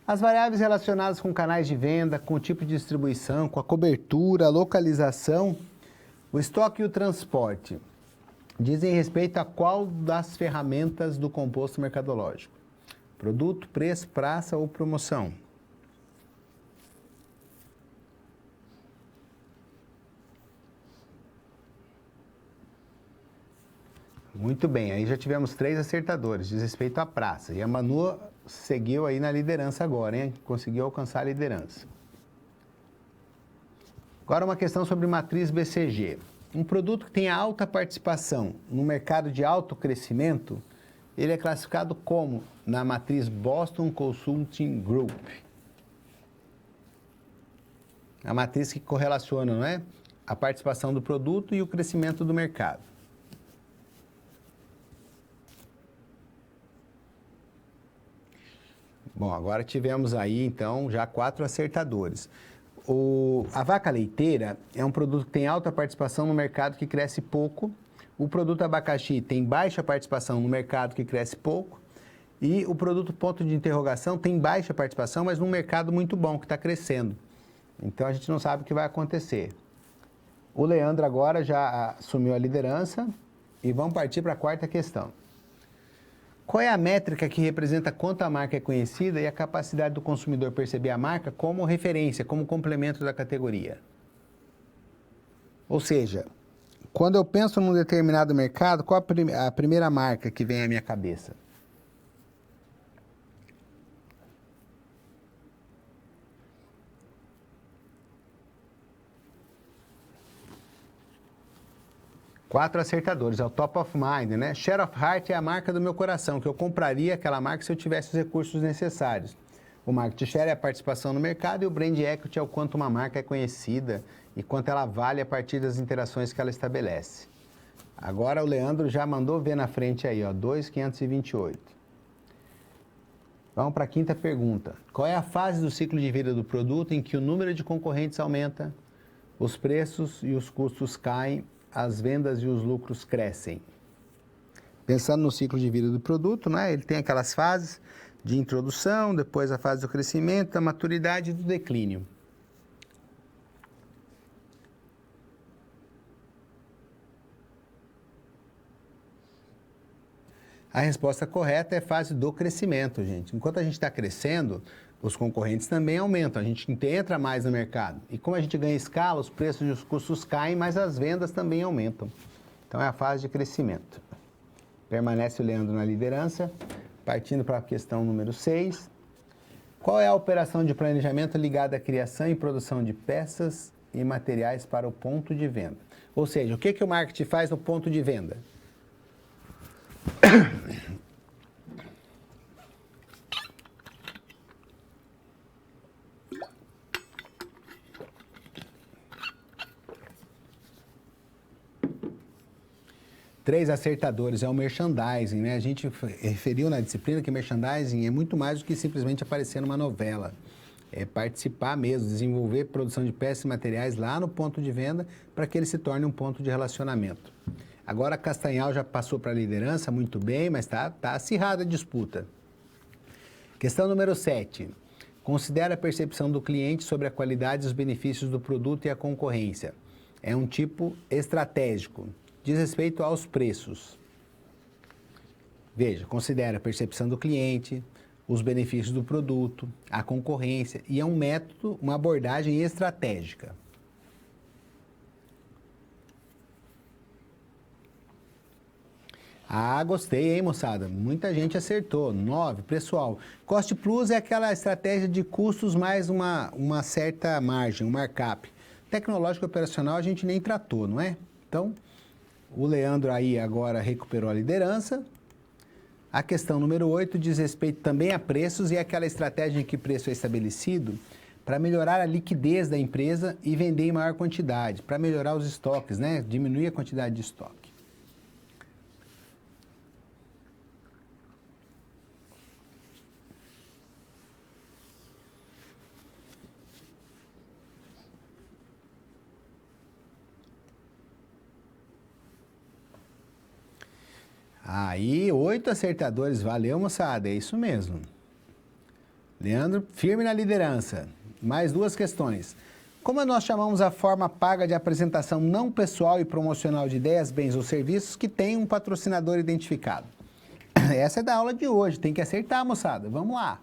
As variáveis relacionadas com canais de venda, com o tipo de distribuição, com a cobertura, a localização, o estoque e o transporte dizem respeito a qual das ferramentas do composto mercadológico? Produto, preço, praça ou promoção? Muito bem, aí já tivemos 3 acertadores, diz respeito à praça. E a Manu seguiu aí na liderança agora, hein? Conseguiu alcançar a liderança. Agora uma questão sobre matriz BCG. Um produto que tem alta participação no mercado de alto crescimento, ele é classificado como na matriz Boston Consulting Group. A matriz que correlaciona, não é? A participação do produto e o crescimento do mercado. Bom, agora tivemos aí, então, já 4 acertadores. A vaca leiteira é um produto que tem alta participação no mercado que cresce pouco. O produto abacaxi tem baixa participação no mercado que cresce pouco. E o produto ponto de interrogação tem baixa participação, mas num mercado muito bom, que está crescendo. Então, a gente não sabe o que vai acontecer. O Leandro agora já assumiu a liderança e vamos partir para a 4ª questão. Qual é a métrica que representa quanto a marca é conhecida e a capacidade do consumidor perceber a marca como referência, como complemento da categoria? Ou seja, quando eu penso num determinado mercado, qual a primeira marca que vem à minha cabeça? Quatro acertadores, é o top of mind, né? Share of heart é a marca do meu coração, que eu compraria aquela marca se eu tivesse os recursos necessários. O market share é a participação no mercado e o brand equity é o quanto uma marca é conhecida e quanto ela vale a partir das interações que ela estabelece. Agora o Leandro já mandou ver na frente aí, ó, 2.528. Vamos para a 5ª pergunta. Qual é a fase do ciclo de vida do produto em que o número de concorrentes aumenta, os preços e os custos caem, as vendas e os lucros crescem? Pensando no ciclo de vida do produto, né? Ele tem aquelas fases de introdução, depois a fase do crescimento, da maturidade e do declínio. A resposta correta é a fase do crescimento, gente. Enquanto a gente está crescendo, os concorrentes também aumentam, a gente entra mais no mercado. E como a gente ganha escala, os preços e os custos caem, mas as vendas também aumentam. Então é a fase de crescimento. Permanece o Leandro na liderança. Partindo para a questão número 6. Qual é a operação de planejamento ligada à criação e produção de peças e materiais para o ponto de venda? Ou seja, o que o marketing faz no ponto de venda? Três acertadores, é o merchandising, né? A gente referiu na disciplina que merchandising é muito mais do que simplesmente aparecer numa novela. É participar mesmo, desenvolver produção de peças e materiais lá no ponto de venda para que ele se torne um ponto de relacionamento. Agora a Castanhal já passou para a liderança, muito bem, mas tá acirrada a disputa. Questão número 7. Considera a percepção do cliente sobre a qualidade e os benefícios do produto e a concorrência. É um tipo estratégico. Diz respeito aos preços. Veja, considera a percepção do cliente, os benefícios do produto, a concorrência, e é um método, uma abordagem estratégica. Ah, gostei, hein, moçada? Muita gente acertou. 9, pessoal. Cost Plus é aquela estratégia de custos mais uma certa margem, um markup. Tecnológico e operacional a gente nem tratou, não é? Então, o Leandro aí agora recuperou a liderança. A questão número 8 diz respeito também a preços e aquela estratégia em que preço é estabelecido para melhorar a liquidez da empresa e vender em maior quantidade, para melhorar os estoques, né? Diminuir a quantidade de estoque. Aí, 8 acertadores. Valeu, moçada. É isso mesmo. Leandro, firme na liderança. Mais 2 questões. Como nós chamamos a forma paga de apresentação não pessoal e promocional de ideias, bens ou serviços que tem um patrocinador identificado? Essa é da aula de hoje, tem que acertar, moçada. Vamos lá.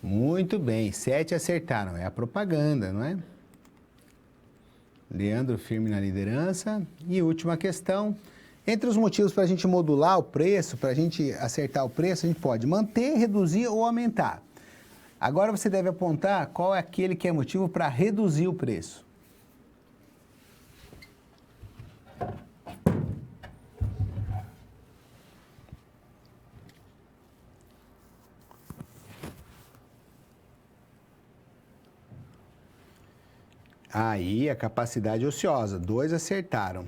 Muito bem, 7 acertaram. É a propaganda, não é? Leandro firme na liderança. E última questão. Entre os motivos para a gente modular o preço, para a gente acertar o preço, a gente pode manter, reduzir ou aumentar. Agora você deve apontar qual é aquele que é motivo para reduzir o preço. Aí, a capacidade ociosa, 2 acertaram.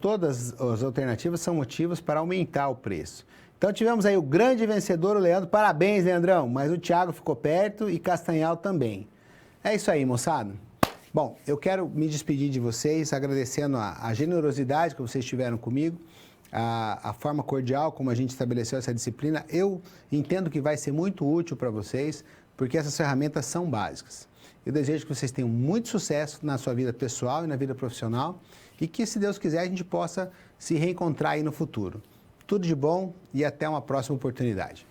Todas as alternativas são motivos para aumentar o preço. Então, tivemos aí o grande vencedor, o Leandro. Parabéns, Leandrão. Mas o Thiago ficou perto e Castanhal também. É isso aí, moçada. Bom, eu quero me despedir de vocês, agradecendo a generosidade que vocês tiveram comigo, a forma cordial como a gente estabeleceu essa disciplina. Eu entendo que vai ser muito útil para vocês, porque essas ferramentas são básicas. Eu desejo que vocês tenham muito sucesso na sua vida pessoal e na vida profissional e que, se Deus quiser, a gente possa se reencontrar aí no futuro. Tudo de bom e até uma próxima oportunidade.